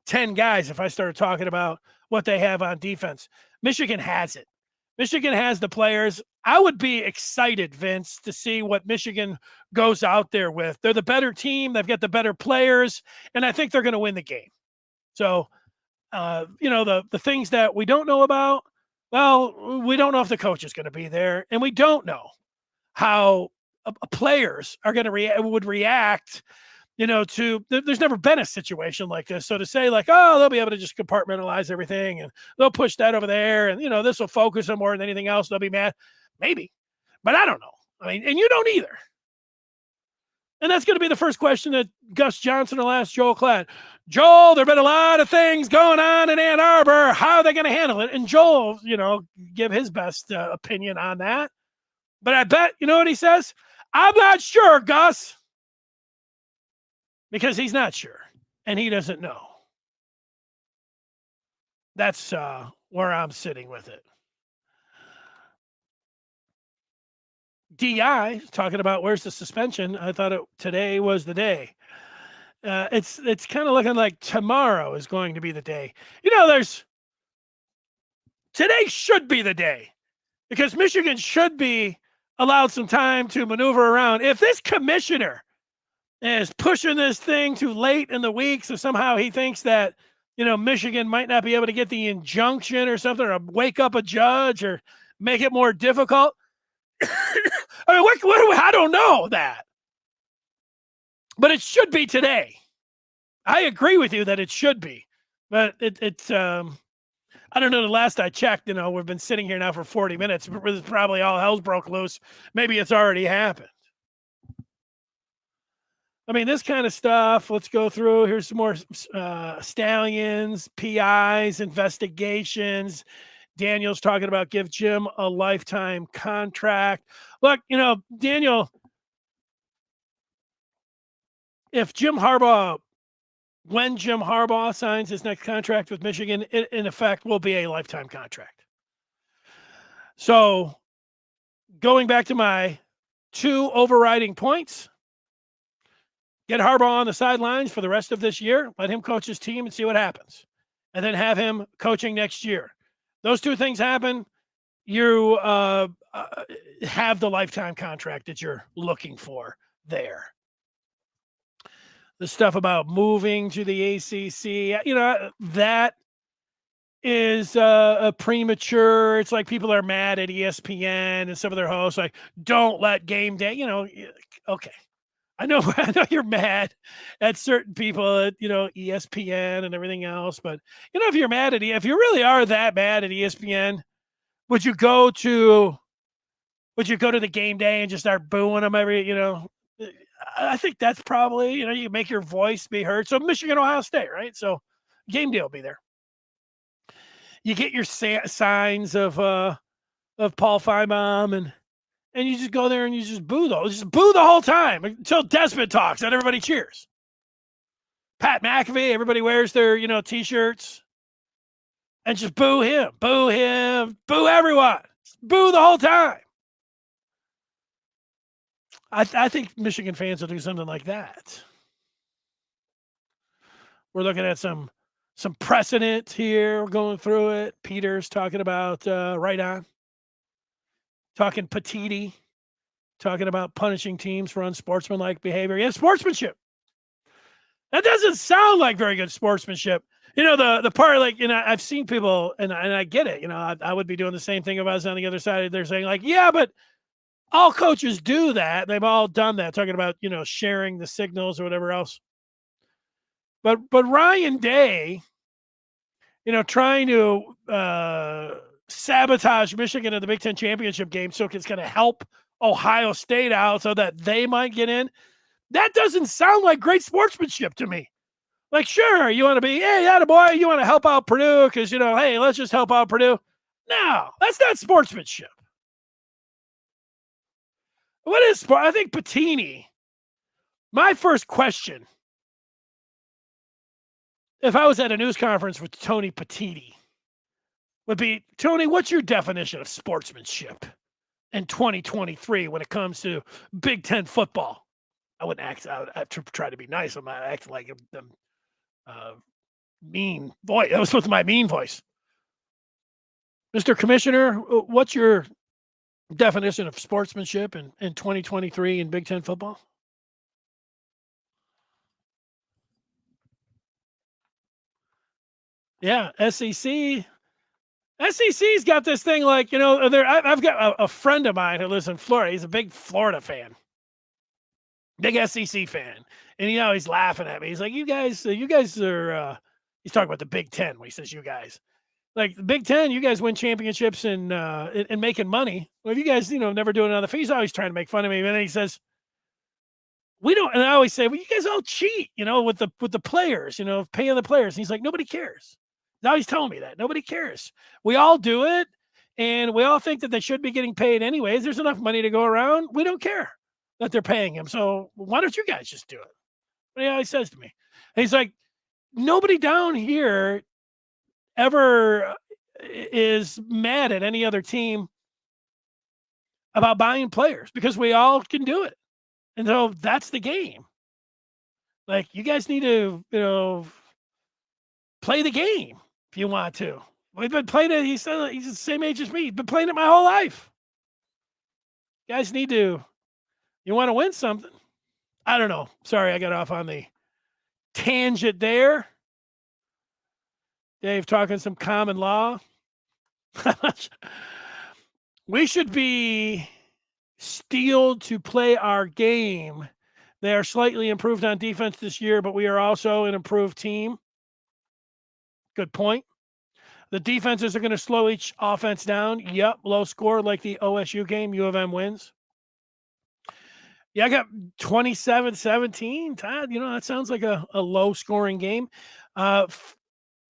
10 guys if I started talking about what they have on defense. Michigan has it. Michigan has the players. I would be excited, Vince, to see what Michigan goes out there with. They're the better team. They've got the better players, and I think they're going to win the game. So, the things that we don't know about, well, we don't know if the coach is going to be there, and we don't know how players are going to would react. There's never been a situation like this. So to say like, oh, they'll be able to just compartmentalize everything and they'll push that over there. And, this will focus on more than anything else. They'll be mad. Maybe, but I don't know. I mean, and you don't either. And that's going to be the first question that Gus Johnson will ask Joel Klatt. Joel, there've been a lot of things going on in Ann Arbor. How are they going to handle it? And Joel, give his best opinion on that. But I bet, you know what he says? I'm not sure, Gus. Because he's not sure, and he doesn't know. That's where I'm sitting with it. DI talking about where's the suspension. I thought today was the day. It's kind of looking like tomorrow is going to be the day. Today should be the day. because Michigan should be allowed some time to maneuver around. If this commissioner is pushing this thing too late in the week, so somehow he thinks that, Michigan might not be able to get the injunction or something, or wake up a judge or make it more difficult. I mean, I don't know that. But it should be today. I agree with you that it should be. But it's I don't know. The last I checked, we've been sitting here now for 40 minutes. Probably all hell's broke loose. Maybe it's already happened. I mean, this kind of stuff, let's go through. Here's some more Stallions, PIs, investigations. Daniel's talking about give Jim a lifetime contract. Look, Daniel, if when Jim Harbaugh signs his next contract with Michigan, it in effect will be a lifetime contract. So going back to my 2 overriding points, get Harbaugh on the sidelines for the rest of this year, let him coach his team and see what happens, and then have him coaching next year. Those 2 things happen, you have the lifetime contract that you're looking for there. The stuff about moving to the ACC, that is a premature. It's like people are mad at ESPN and some of their hosts, like, don't let game day, okay. I know you're mad at certain people at, ESPN and everything else, but if you're mad at if you really are that mad at ESPN, would you go to the game day and just start booing them I think that's probably, you make your voice be heard. So Michigan, Ohio State, right? So game day will be there. You get your signs of Paul Feinbaum and you just go there and you just boo those. Just boo the whole time until Desmond talks and everybody cheers. Pat McAfee, everybody wears their, T-shirts and just boo him, boo everyone. Just boo the whole time. I think Michigan fans will do something like that. We're looking at some precedent here. We're going through it. Peter's talking about right on. Talking Petitti. Talking about punishing teams for unsportsmanlike behavior. Yeah, sportsmanship. That doesn't sound like very good sportsmanship. The part, I've seen people, and I get it. I would be doing the same thing if I was on the other side. They're saying, like, yeah, but all coaches do that. They've all done that, talking about, sharing the signals or whatever else. But Ryan Day, trying to sabotage Michigan in the Big Ten championship game so it's going to help Ohio State out so that they might get in. That doesn't sound like great sportsmanship to me. Like, sure, you want to be, hey, attaboy, you want to help out Purdue because, hey, let's just help out Purdue. No, that's not sportsmanship. What is sport? I think Petitti, my first question, if I was at a news conference with Tony Petitti, would be, Tony, what's your definition of sportsmanship in 2023 when it comes to Big Ten football? I would try to be nice. I'm not acting like a mean voice. That was with my mean voice. Mr. Commissioner, what's your definition of sportsmanship in 2023 in Big Ten football? Yeah, SEC's got this thing like, I've got a friend of mine who lives in Florida. He's a big Florida fan, big SEC fan. And, he's laughing at me. He's like, you guys are, he's talking about the Big Ten when he says you guys. Like the Big Ten, you guys win championships and making money. Well, if you guys, never do it on the fees, he's always trying to make fun of me. And then he says, we don't, and I always say, well, you guys all cheat, with the players, paying the players. And he's like, nobody cares. Now he's telling me that nobody cares. We all do it. And we all think that they should be getting paid anyways. There's enough money to go around. We don't care that they're paying him. So why don't you guys just do it? But he always says to me, and he's like, nobody down here ever is mad at any other team about buying players because we all can do it. And so that's the game. Like, you guys need to, play the game if you want to. We've been playing it. He's the same age as me. He's been playing it my whole life. Guys need to. You want to win something? I don't know. Sorry, I got off on the tangent there. Dave talking some common law. We should be steeled to play our game. They are slightly improved on defense this year, but we are also an improved team. Good point. The defenses are going to slow each offense down. Yep, low score like the OSU game. U of M wins. Yeah, I got 27-17. Todd, that sounds like a low-scoring game.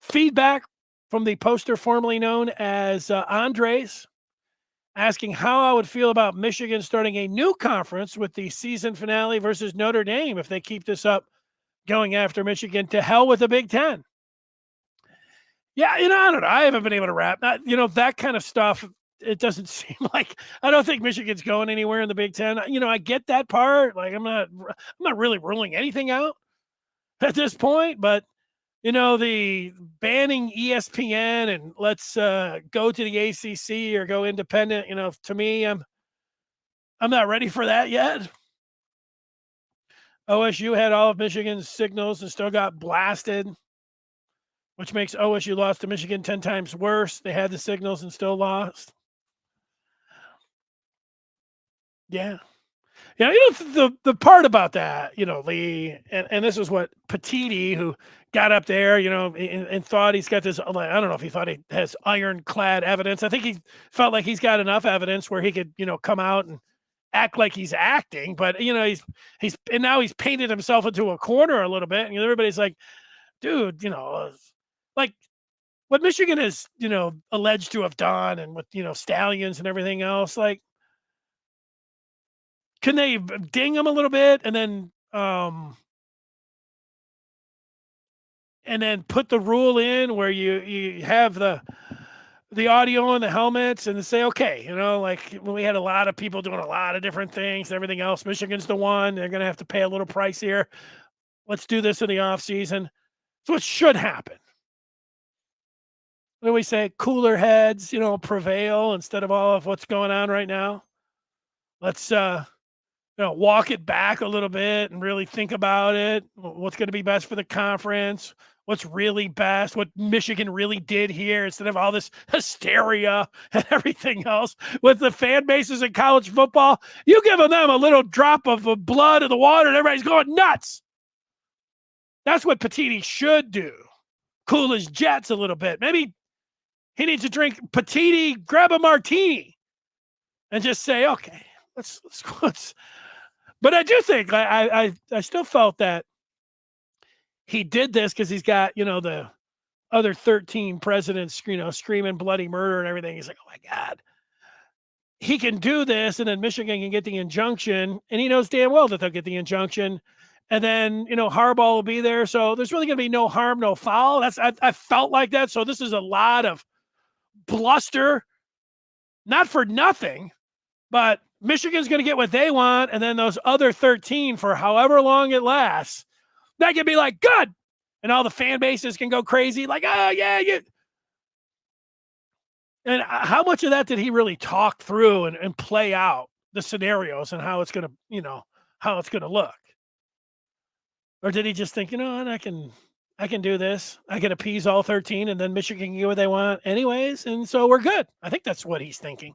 Feedback from the poster formerly known as Andres, asking how I would feel about Michigan starting a new conference with the season finale versus Notre Dame if they keep this up, going after Michigan. To hell with the Big Ten. Yeah, I don't know. I haven't been able to wrap that. That kind of stuff. It doesn't seem like, I don't think Michigan's going anywhere in the Big Ten. I get that part. Like, I'm not really ruling anything out at this point, but the banning ESPN and let's go to the ACC or go independent, to me, I'm not ready for that yet. OSU had all of Michigan's signals and still got blasted, which makes OSU loss to Michigan 10 times worse. They had the signals and still lost. Yeah. Yeah, the part about that, Lee, and this is what Petitti, who got up there, and thought he's got this, I don't know if he thought he has ironclad evidence. I think he felt like he's got enough evidence where he could, come out and act like he's acting, but, he's and now he's painted himself into a corner a little bit, and everybody's like, dude, like what Michigan is, alleged to have done and with, Stallions and everything else, like, can they ding him a little bit and then put the rule in where you have the audio and the helmets and say, okay, like when we had a lot of people doing a lot of different things and everything else, Michigan's the one, they're going to have to pay a little price here. Let's do this in the off season. So it should happen. What do we say? Cooler heads, prevail instead of all of what's going on right now. Let's, walk it back a little bit and really think about it. What's going to be best for the conference? What's really best? What Michigan really did here instead of all this hysteria and everything else with the fan bases in college football. You giving them a little drop of blood in the water and everybody's going nuts. That's what Petitti should do. Cool his jets a little bit. Maybe he needs to drink Petitti, grab a martini, and just say, okay, let's. But I do think I still felt that he did this because he's got, the other 13 presidents, screaming bloody murder and everything. He's like, oh my God, he can do this. And then Michigan can get the injunction, and he knows damn well that they'll get the injunction. And then, Harbaugh will be there. So there's really going to be no harm, no foul. I felt like that. So this is a lot of bluster, not for nothing, but Michigan's going to get what they want, and then those other 13, for however long it lasts, that can be like, good. And all the fan bases can go crazy, like, oh, yeah. And how much of that did he really talk through and play out the scenarios and how it's going to, how it's going to look? Or did he just think, I can do this. I can appease all 13, and then Michigan can get what they want anyways, and so we're good. I think that's what he's thinking.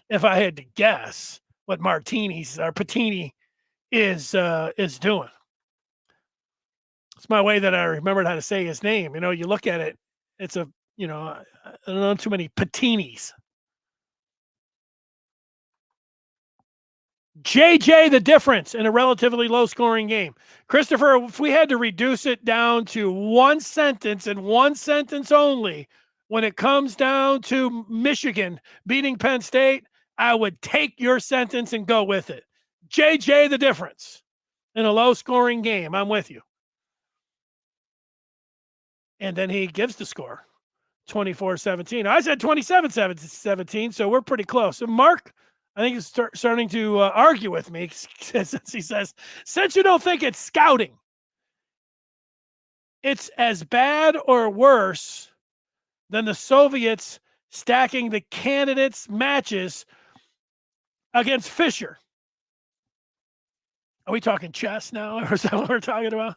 If I had to guess what Petitti is doing. It's my way that I remembered how to say his name. You look at it, it's I don't know too many Pettinis. JJ, the difference in a relatively low-scoring game. Christopher, if we had to reduce it down to one sentence and one sentence only, when it comes down to Michigan beating Penn State, I would take your sentence and go with it. JJ, the difference in a low-scoring game. I'm with you. And then he gives the score, 24-17. I said 27-17, so we're pretty close. So Mark, I think, is starting to argue with me since he says, since you don't think it's scouting, it's as bad or worse than the Soviets stacking the candidates' matches against Fischer. Are we talking chess now, or is that what we're talking about?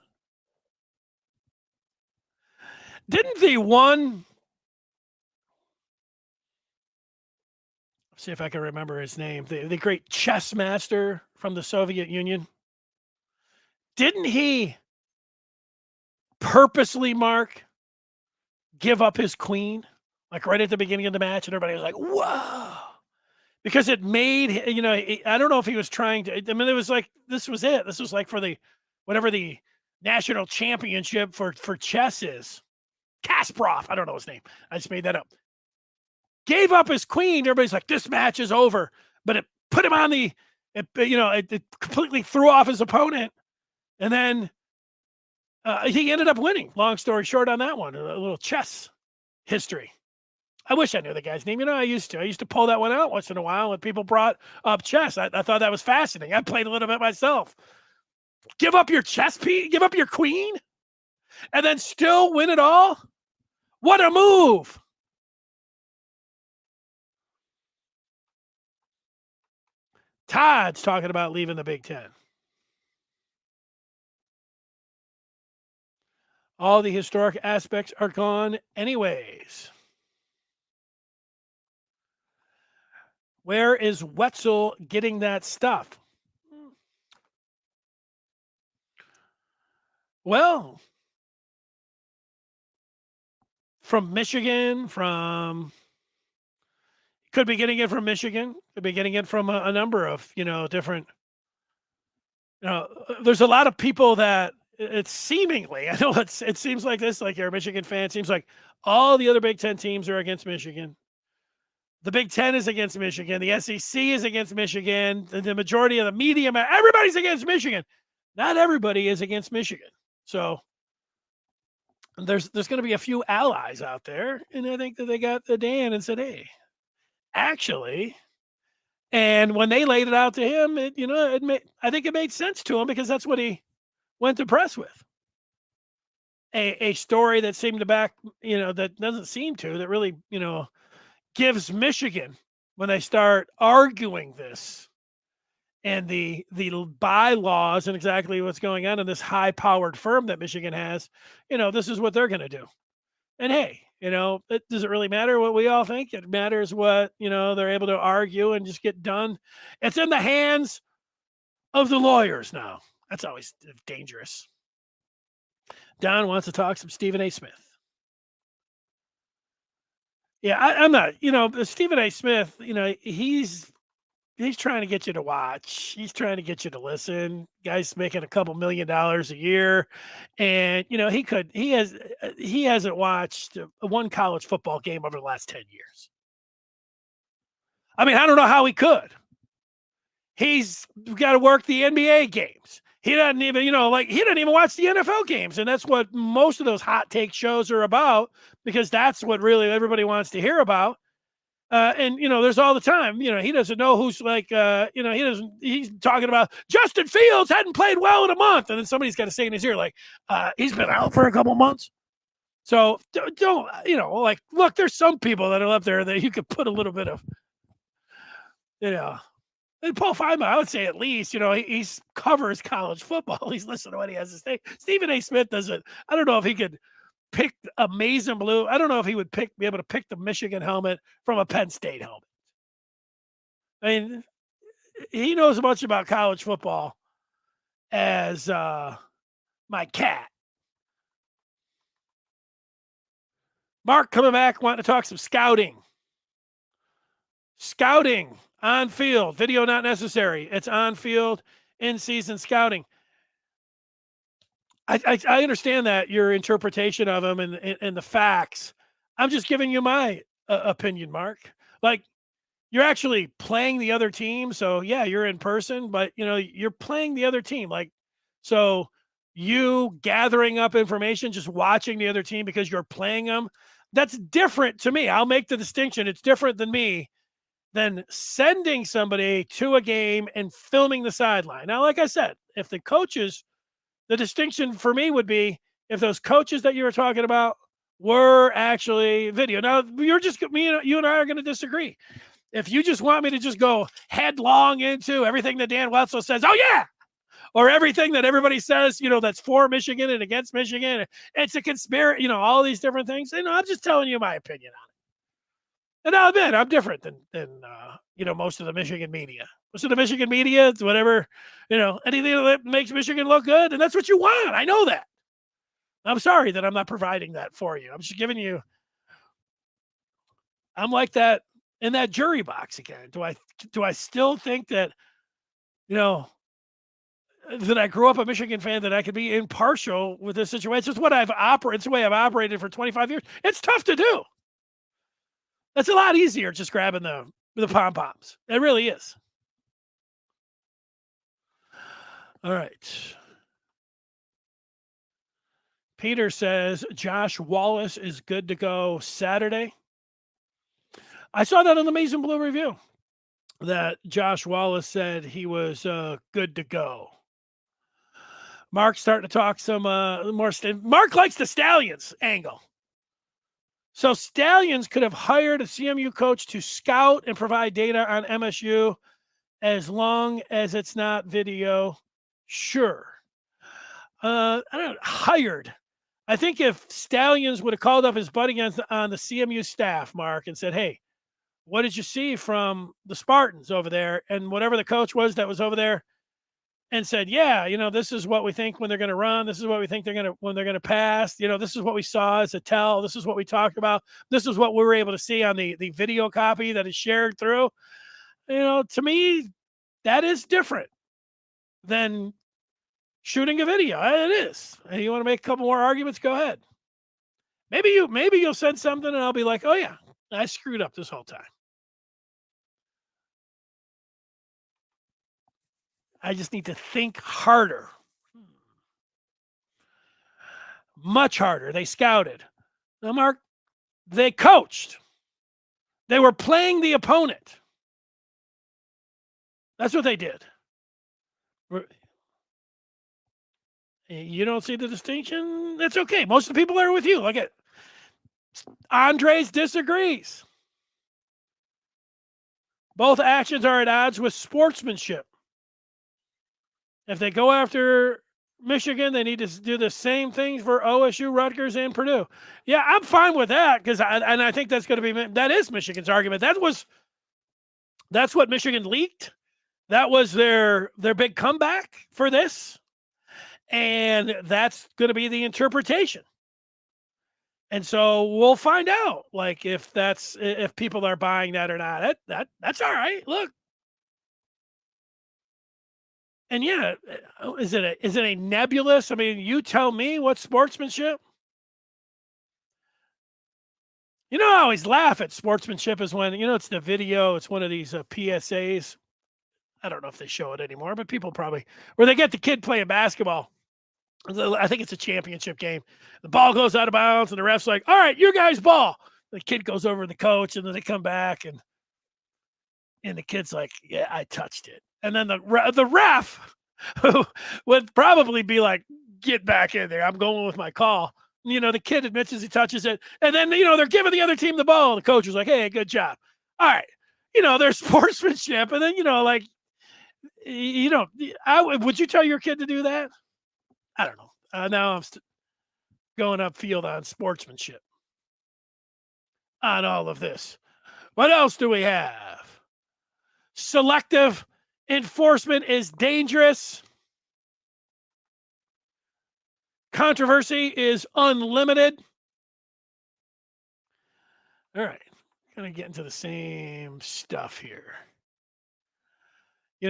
Didn't the one, see if I can remember his name, the great chess master from the Soviet Union, didn't he purposely, Mark, give up his queen, like right at the beginning of the match, and everybody was like, whoa, because it made, I don't know if he was trying to, I mean, it was like, this was it. This was like for the, whatever the national championship for chess is. Kasparov, I don't know his name. I just made that up. Gave up his queen. Everybody's like, this match is over. But it put him on it completely threw off his opponent. And then he ended up winning. Long story short on that one, a little chess history. I wish I knew the guy's name. I used to pull that one out once in a while when people brought up chess. I thought that was fascinating. I played a little bit myself. Give up your chess piece, give up your queen, and then still win it all? What a move. Todd's talking about leaving the Big Ten. All the historic aspects are gone anyways. Where is Wetzel getting that stuff? Well, from Michigan, could be getting it from Michigan, could be getting it from a number of, different, there's a lot of people that it's seemingly, I know it seems like this, like you're a Michigan fan, it seems like all the other Big Ten teams are against Michigan. The Big Ten is against Michigan. The SEC is against Michigan. The majority of the media, everybody's against Michigan. Not everybody is against Michigan. So there's going to be a few allies out there, and I think that they got the Dan and said, hey, actually, and when they laid it out to him, I think it made sense to him because that's what he went to press with. A story that seemed to back, that doesn't seem to, that really, gives Michigan, when they start arguing this and the bylaws and exactly what's going on in this high-powered firm that Michigan has, this is what they're going to do. And hey, does it really matter what we all think? It matters what, they're able to argue and just get done. It's in the hands of the lawyers now. That's always dangerous. Don wants to talk some Stephen A. Smith. Yeah, I'm not, Stephen A. Smith, he's trying to get you to watch. He's trying to get you to listen. Guy's making a couple $1 million a year. And, he hasn't watched one college football game over the last 10 years. I mean, I don't know how he could. He's got to work the NBA games. He doesn't even, he doesn't even watch the NFL games. And that's what most of those hot take shows are about, because that's what really everybody wants to hear about. And, there's all the time, he doesn't know who's he's talking about Justin Fields hadn't played well in a month. And then somebody's got to say in his ear, he's been out for a couple months. So don't, look, there's some people that are up there that you could put a little bit of, and Paul Feynman, I would say at least, he's covers college football. He's listening to what he has to say. Stephen A. Smith doesn't, I don't know if he could pick Amazing Blue. I don't know if he would be able to pick the Michigan helmet from a Penn State helmet. I mean, he knows as much about college football as my cat. Mark coming back, wanting to talk some scouting. Scouting on field, video not necessary. It's on field, in-season scouting. I understand that your interpretation of them and the facts. I'm just giving you my opinion, Mark. You're actually playing the other team, so yeah, you're in person, but you're playing the other team. So you gathering up information, just watching the other team because you're playing them. That's different to me. I'll make the distinction. It's different than sending somebody to a game and filming the sideline. Now, like I said, if the coaches, the distinction for me would be if those coaches that you were talking about were actually video. Now, you and I are going to disagree. If you just want me to just go headlong into everything that Dan Wetzel says, oh, yeah, or everything that everybody says, that's for Michigan and against Michigan, it's a conspiracy, all these different things. I'm just telling you my opinion on it. And I'll admit, I'm different than most of the Michigan media. Most of the Michigan media, it's whatever, anything that makes Michigan look good, and that's what you want. I know that. I'm sorry that I'm not providing that for you. I'm just giving you. I'm like that in that jury box again. Do I still think that, that I grew up a Michigan fan, that I could be impartial with this situation? It's the way I've operated for 25 years. It's tough to do. It's a lot easier just grabbing the pom-poms. It really is. All right. Peter says Josh Wallace is good to go Saturday. I saw that on the Amazing Blue Review, that Josh Wallace said he was good to go. Mark's starting to talk some more. Mark likes the Stallions angle. So Stallions could have hired a CMU coach to scout and provide data on MSU as long as it's not video. Sure. I don't know, hired. I think if Stallions would have called up his buddy on the CMU staff, Mark, and said, hey, what did you see from the Spartans over there? And whatever the coach was that was over there, and said, yeah, this is what we think when they're going to run. This is what we think when they're going to pass. This is what we saw as a tell. This is what we talked about. This is what we were able to see on the video copy that is shared through. To me, that is different than shooting a video. It is. And you want to make a couple more arguments? Go ahead. Maybe you'll send something and I'll be like, oh yeah, I screwed up this whole time. I just need to think harder. Much harder. They scouted. Now, Mark, they coached. They were playing the opponent. That's what they did. You don't see the distinction? That's okay. Most of the people are with you. Look at Andres disagrees. Both actions are at odds with sportsmanship. If they go after Michigan, they need to do the same thing for OSU, Rutgers, and Purdue. Yeah, I'm fine with that, because I think that's going to be, that is Michigan's argument. That's what Michigan leaked. That was their big comeback for this, and that's going to be the interpretation. And so we'll find out, like, if people are buying that or not. That's all right. Look. And yeah, is it a nebulous? I mean, you tell me what's sportsmanship. I always laugh at sportsmanship is when, it's the video. It's one of these PSAs. I don't know if they show it anymore, but people probably, where they get the kid playing basketball. I think it's a championship game. The ball goes out of bounds and the ref's like, all right, you guys ball. The kid goes over to the coach and then they come back and the kid's like, yeah, I touched it. And then the ref would probably be like, get back in there. I'm going with my call. The kid admits as he touches it. And then, they're giving the other team the ball. The coach was like, hey, good job. All right. There's sportsmanship. And then, would you tell your kid to do that? I don't know. Now I'm going upfield on sportsmanship on all of this. What else do we have? Selective enforcement is dangerous. Controversy is unlimited. All right. Going to get into the same stuff here.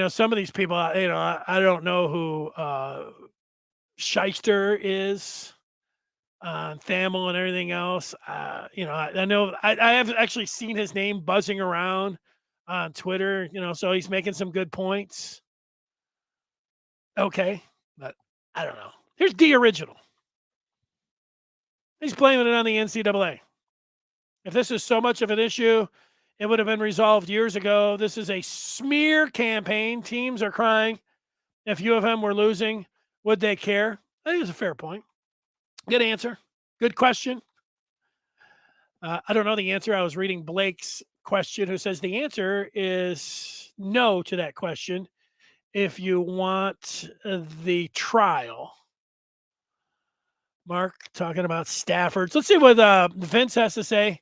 Some of these people, I don't know who Shyster is on Thamel and everything else. I know I have actually seen his name buzzing around on Twitter, so he's making some good points. Okay, but I don't know. Here's D Original. He's blaming it on the NCAA. If this is so much of an issue, it would have been resolved years ago. This is a smear campaign. Teams are crying. If U of M were losing, would they care? I think it's a fair point. Good answer. Good question. I don't know the answer. I was reading Blake's question, who says the answer is no to that question if you want the trial. Mark talking about Stafford. So let's see what Vince has to say.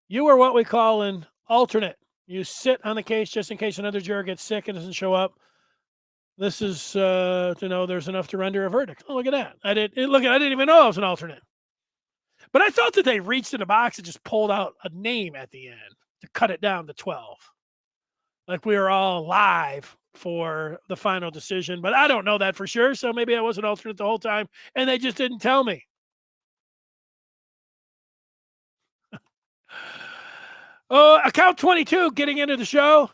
You are what we call an alternate. You sit on the case just in case another juror gets sick and doesn't show up. This is to know there's enough to render a verdict. Oh, look at that! I didn't even know I was an alternate. But I thought that they reached in the box and just pulled out a name at the end to cut it down to 12. Like we were all live for the final decision, but I don't know that for sure. So maybe I was an alternate the whole time and they just didn't tell me. Account 22 getting into the show.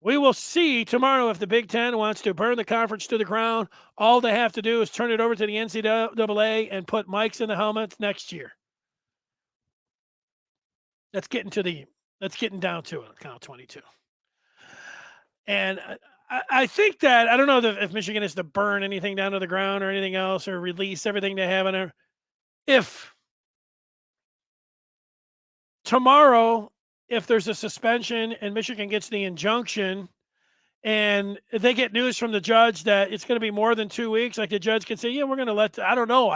We will see tomorrow if the Big Ten wants to burn the conference to the ground. All they have to do is turn it over to the NCAA and put mics in the helmets next year. That's getting down to it. Account 22. And I think that, I don't know if Michigan is to burn anything down to the ground or anything else or release everything they have in there. If tomorrow, if there's a suspension and Michigan gets the injunction and they get news from the judge that it's going to be more than 2 weeks, like the judge can say, yeah, we're going to I don't know.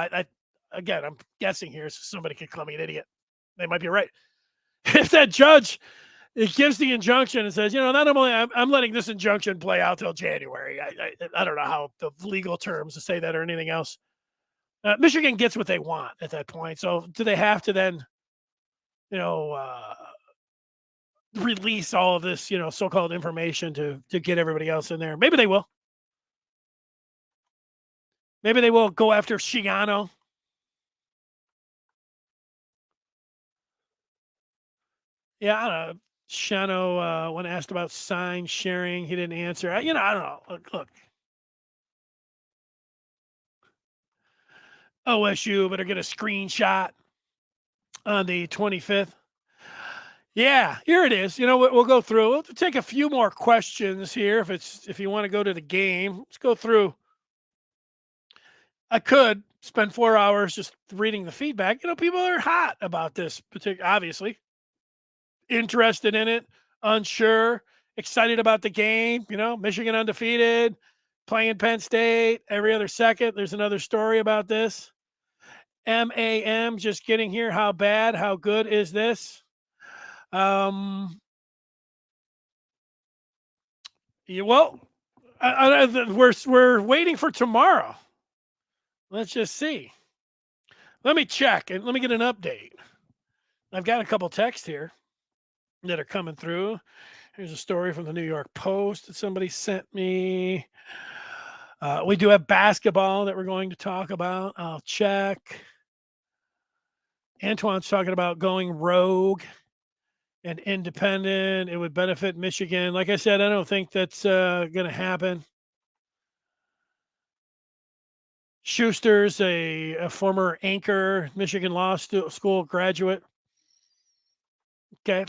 Again, I'm guessing here, so somebody could call me an idiot. They might be right. If that judge gives the injunction and says, not only I'm letting this injunction play out till January. I don't know how the legal terms to say that or anything else. Michigan gets what they want at that point. So do they have to then, release all of this, so-called information to get everybody else in there? Maybe they will. Maybe they will go after Schiano. Yeah, I don't know. Shano, when asked about sign sharing, he didn't answer. I don't know. Look. OSU better get a screenshot on the 25th. Yeah, here it is. We'll go through. We'll take a few more questions here if you want to go to the game. Let's go through. I could spend 4 hours just reading the feedback. People are hot about this particular, obviously. Interested in it, unsure, excited about the game. Michigan undefeated, playing Penn State every other second. There's another story about this. MAM just getting here. How bad? How good is this? Well, we're waiting for tomorrow. Let's just see. Let me check and let me get an update. I've got a couple texts here that are coming through. Here's a story from the New York Post that somebody sent me. We do have basketball that we're going to talk about. I'll check. Antoine's talking about going rogue and independent. It would benefit Michigan. Like I said, I don't think that's going to happen. Schuster's a former Anchor Michigan Law School graduate. Okay.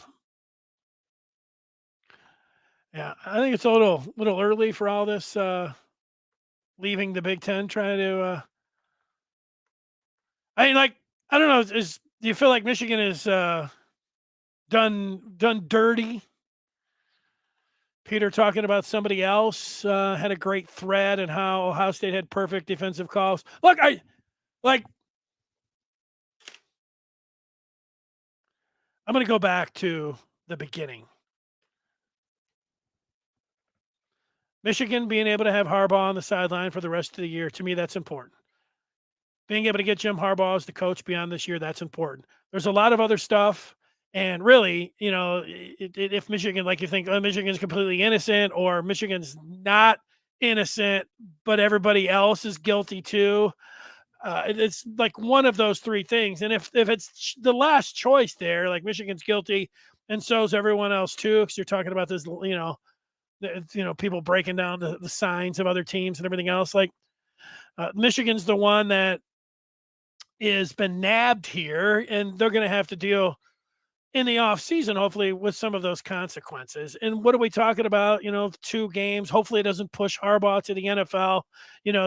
Yeah, I think it's a little early for all this leaving the Big Ten, trying to. I don't know. Do you feel like Michigan is done dirty? Peter talking about somebody else had a great thread and how Ohio State had perfect defensive calls. Look, I'm going to go back to the beginning. Michigan being able to have Harbaugh on the sideline for the rest of the year, to me, that's important. Being able to get Jim Harbaugh as the coach beyond this year, that's important. There's a lot of other stuff. And really, if Michigan, like you think, Michigan's completely innocent or Michigan's not innocent, but everybody else is guilty too, it's like one of those three things. And if it's the last choice there, like Michigan's guilty and so is everyone else too, because you're talking about this, people breaking down the signs of other teams and everything else. Like Michigan's the one that has been nabbed here, and they're going to have to deal in the off season, hopefully, with some of those consequences. And what are we talking about? 2 games. Hopefully it doesn't push Harbaugh to the NFL,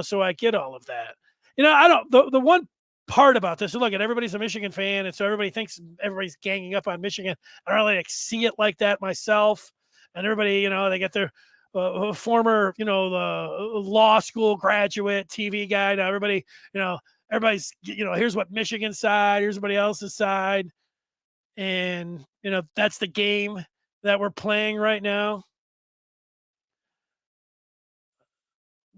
so I get all of that. I don't, the one part about this. And look, everybody's a Michigan fan, and so everybody thinks everybody's ganging up on Michigan. I don't really see it like that myself. And everybody, they get their former, law school graduate, TV guy. Now everybody, everybody's, here's what Michigan side, here's everybody else's side, and that's the game that we're playing right now.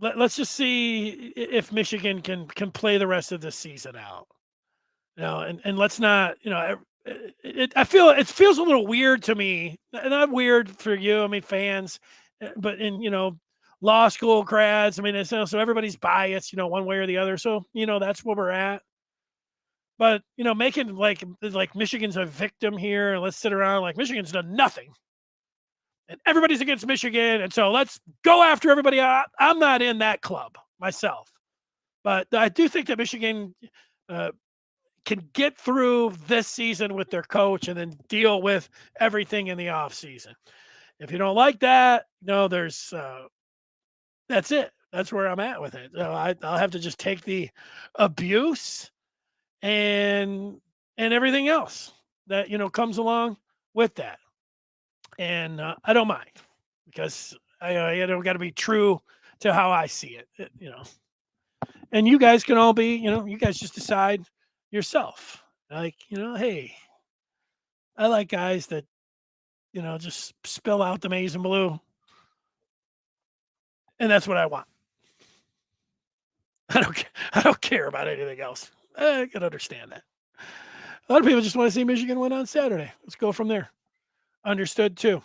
Let's just see if Michigan can play the rest of the season out. And let's not, I feel it feels a little weird to me, not weird for you. I mean, fans, but in law school grads. I mean, so everybody's biased, one way or the other. So that's where we're at. But making like Michigan's a victim here, and let's sit around like Michigan's done nothing, and everybody's against Michigan, and so let's go after everybody. I'm not in that club myself, but I do think that Michigan can get through this season with their coach and then deal with everything in the offseason. If you don't like that, there's that's it. That's where I'm at with it. So I'll have to just take the abuse and everything else that comes along with that. And I don't mind, because I don't got to be true to how I see it, And you guys can all be, you guys just decide yourself. Like, hey, I like guys that, just spill out the maize and blue. And that's what I want. I don't care about anything else. I can understand that. A lot of people just want to see Michigan win on Saturday. Let's go from there. Understood too.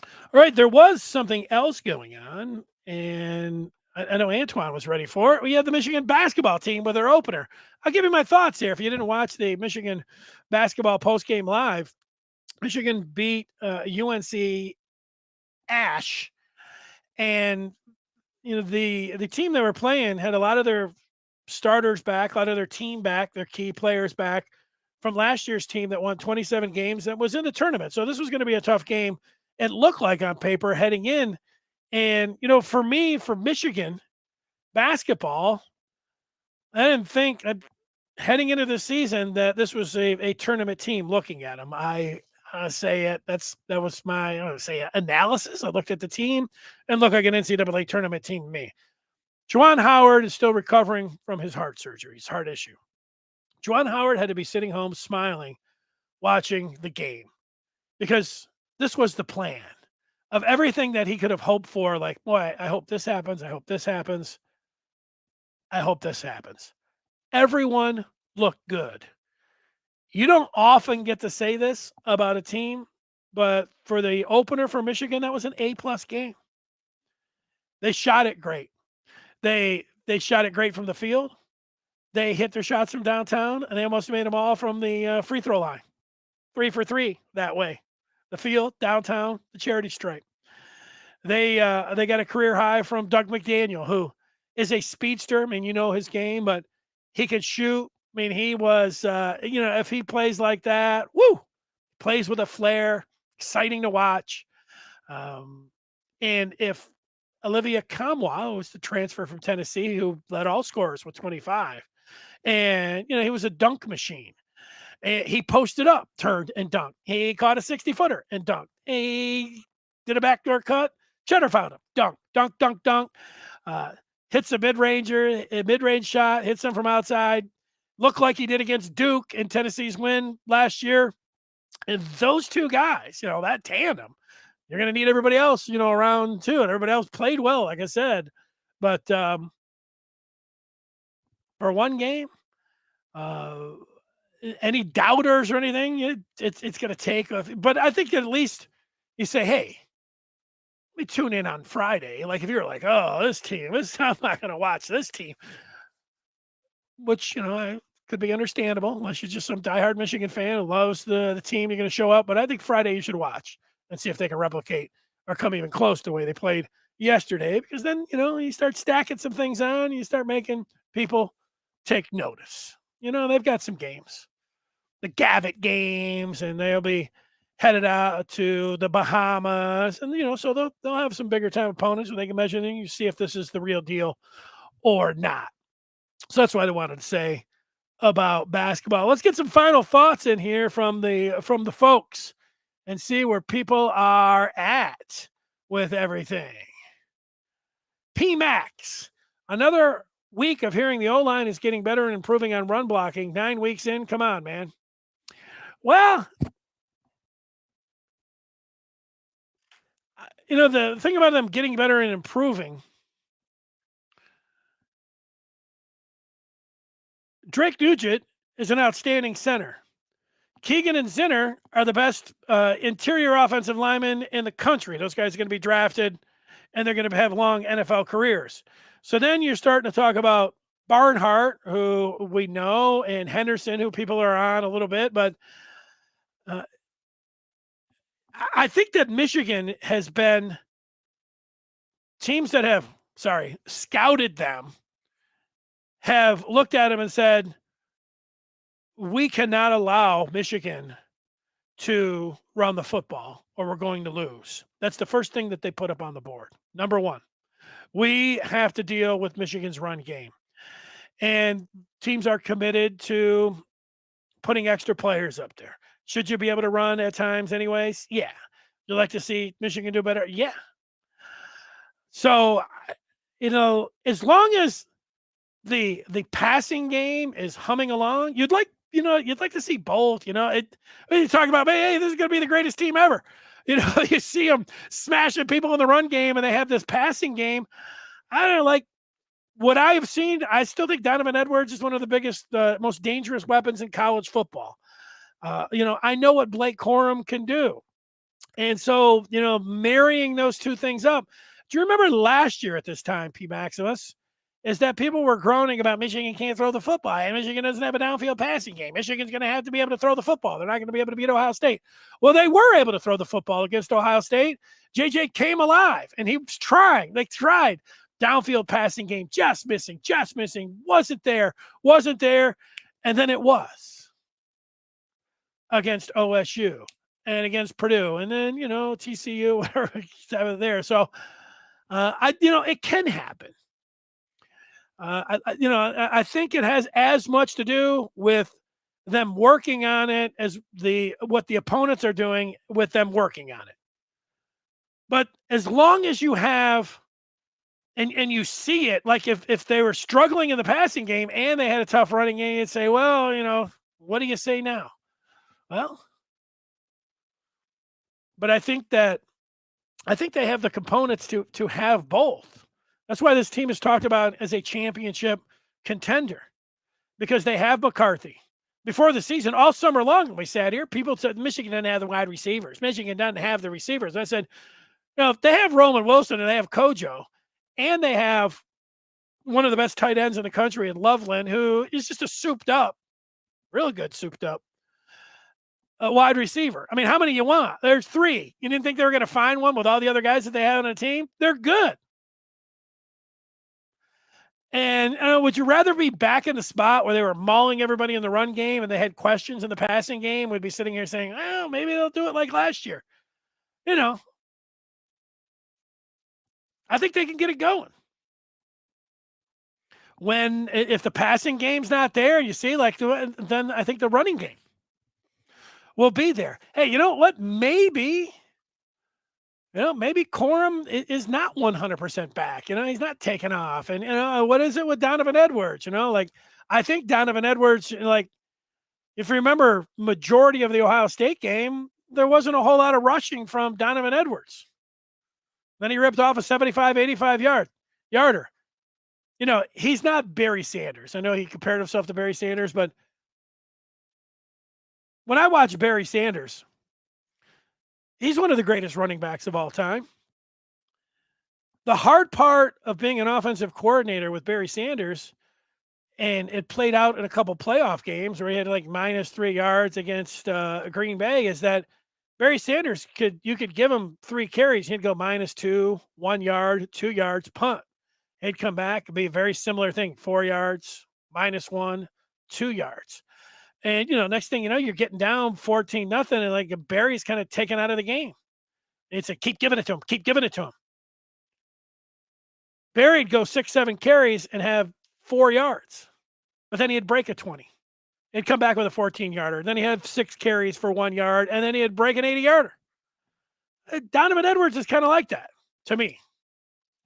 All right, there was something else going on, and I know Antoine was ready for it. We had the Michigan basketball team with their opener. I'll give you my thoughts here. If you didn't watch the Michigan basketball postgame live, Michigan beat UNC Ash, and the team they were playing had a lot of their starters back, a lot of their team back, their key players back from last year's team that won 27 games that was in the tournament. So this was going to be a tough game. It looked like on paper heading in. And, for me, for Michigan basketball, I didn't think heading into the season that this was a tournament team looking at them. I say it. That was my analysis. I looked at the team and looked like an NCAA tournament team to me. Juwan Howard is still recovering from his heart surgery, his heart issue. Juwan Howard had to be sitting home smiling, watching the game, because this was the plan of everything that he could have hoped for. Like, boy, I hope this happens. I hope this happens. I hope this happens. Everyone looked good. You don't often get to say this about a team, but for the opener for Michigan, that was an A+ game. They shot it great. They shot it great from the field. They hit their shots from downtown, and they almost made them all from the free throw line. 3 for 3 that way. The field, downtown, the charity stripe. They got a career high from Doug McDaniel, who is a speedster. I mean, his game, but he could shoot. I mean, he was, if he plays like that, plays with a flair, exciting to watch. And if Olivia Kamwa, who was the transfer from Tennessee, who led all scorers with 25, and, he was a dunk machine. And he posted up, turned, and dunked. He caught a 60-footer and dunked. He did a backdoor cut. Cheddar found him. Dunk, dunk, dunk, dunk. Hits a mid-range shot, hits him from outside. Looked like he did against Duke in Tennessee's win last year. And those two guys, that tandem, you're going to need everybody else, around too. And everybody else played well, like I said. But for one game, any doubters or anything, it's going to take. But I think at least you say, hey, let me tune in on Friday. Like if you're like, oh, this team, I'm not going to watch this team. Which, could be understandable unless you're just some diehard Michigan fan who loves the team. You're going to show up. But I think Friday you should watch and see if they can replicate or come even close to the way they played yesterday. Because then, you start stacking some things on. You start making people take notice. They've got some games. The Gavitt games, and they'll be headed out to the Bahamas. And, so they'll have some bigger time opponents where they can measure them. You see if this is the real deal or not. So that's what I wanted to say about basketball. Let's get some final thoughts in here from the folks and see where people are at with everything. P Max, another week of hearing the O line is getting better and improving on run blocking. 9 weeks in, come on, man. Well, the thing about them getting better and improving, Drake Nugent is an outstanding center. Keegan and Zinner are the best interior offensive linemen in the country. Those guys are going to be drafted, and they're going to have long NFL careers. So then you're starting to talk about Barnhart, who we know, and Henderson, who people are on a little bit. But I think that Michigan has been teams that have, scouted them, have looked at them and said, we cannot allow Michigan to run the football or we're going to lose. That's the first thing that they put up on the board. Number one, we have to deal with Michigan's run game. And teams are committed to putting extra players up there. Should you be able to run at times anyways? Yeah. You like to see Michigan do better? Yeah. So, as long as the passing game is humming along, you'd like to see both. You talk about, hey, this is going to be the greatest team ever. You see them smashing people in the run game, and they have this passing game. I don't know, like what I have seen. I still think Donovan Edwards is one of the biggest, most dangerous weapons in college football. I know what Blake Corum can do, and so marrying those two things up. Do you remember last year at this time, P. Maximus? Is that people were groaning about Michigan can't throw the football, and Michigan doesn't have a downfield passing game. Michigan's going to have to be able to throw the football. They're not going to be able to beat Ohio State. Well, they were able to throw the football against Ohio State. JJ came alive, and he was trying. They tried. Downfield passing game, just missing. Wasn't there. And then it was against OSU and against Purdue. And then, TCU, whatever, there. So, it can happen. I think it has as much to do with them working on it as what the opponents are doing with them working on it. But as long as you have, and you see it, like if they were struggling in the passing game and they had a tough running game, you'd say, well, what do you say now? Well, but I think they have the components to have both. That's why this team is talked about as a championship contender, because they have McCarthy. Before the season, all summer long, when we sat here, people said Michigan doesn't have the wide receivers. Michigan doesn't have the receivers. I said, if they have Roman Wilson and they have Kojo, and they have one of the best tight ends in the country in Loveland, who is just a souped up, real good souped up wide receiver. I mean, how many you want? There's 3. You didn't think they were going to find one with all the other guys that they have on the team? They're good. And would you rather be back in the spot where they were mauling everybody in the run game and they had questions in the passing game? We'd be sitting here saying, well, maybe they'll do it like last year. I think they can get it going. If the passing game's not there, you see, then I think the running game will be there. Hey, you know what? Maybe Corum is not 100% back. He's not taking off. And, what is it with Donovan Edwards? I think Donovan Edwards, if you remember, majority of the Ohio State game, there wasn't a whole lot of rushing from Donovan Edwards. Then he ripped off a 75, 85 yarder. He's not Barry Sanders. I know he compared himself to Barry Sanders, but when I watch Barry Sanders, he's one of the greatest running backs of all time. The hard part of being an offensive coordinator with Barry Sanders, and it played out in a couple playoff games where he had minus 3 yards against Green Bay, is that Barry Sanders you could give him 3 carries. He'd go -2, 1 yard, 2 yards, punt. He'd come back. It'd be a very similar thing. 4 yards, -1, 2 yards. And, next thing you know, you're getting down 14-0, and Barry's kind of taken out of the game. It's keep giving it to him. Barry'd go 6, 7 carries and have 4 yards, but then he'd break a 20. He'd come back with a 14-yarder. Then he had 6 carries for 1 yard, and then he'd break an 80-yarder. Donovan Edwards is kind of like that to me.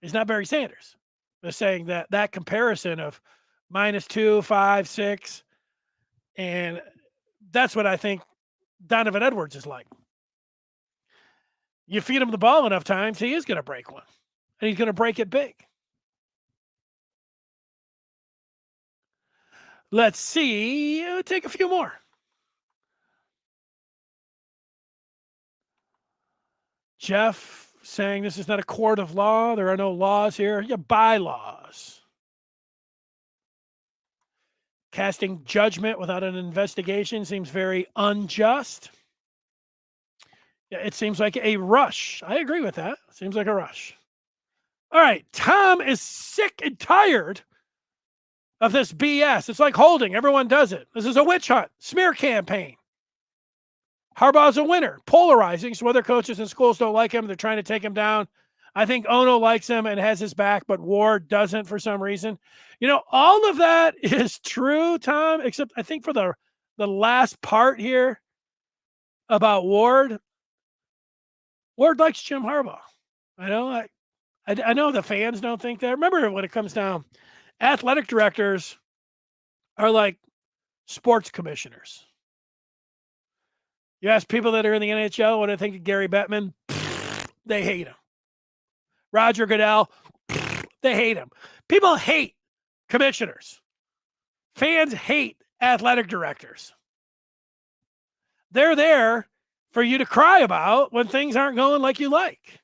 He's not Barry Sanders. Just saying that comparison of -2, 5, 6, and that's what I think Donovan Edwards is like. You feed him the ball enough times, he is going to break one, and he's going to break it big. Let's see. Take a few more. Jeff saying this is not a court of law. There are no laws here. Yeah, bylaws. Casting judgment without an investigation seems very unjust. Yeah, it seems like a rush. I agree with that. Seems like a rush. All right. Tom is sick and tired of this BS. It's like holding. Everyone does it. This is a witch hunt, smear campaign. Harbaugh's a winner, polarizing, so other coaches and schools don't like him. They're trying to take him down. I think Ono likes him and has his back, but Ward doesn't for some reason. All of that is true, Tom, except I think for the last part here about Ward likes Jim Harbaugh. I know the fans don't think that. Remember, when it comes down, athletic directors are like sports commissioners. You ask people that are in the NHL what I think of Gary Bettman, they hate him. Roger Goodell, they hate him. People hate commissioners. Fans hate athletic directors. They're there for you to cry about when things aren't going like you like.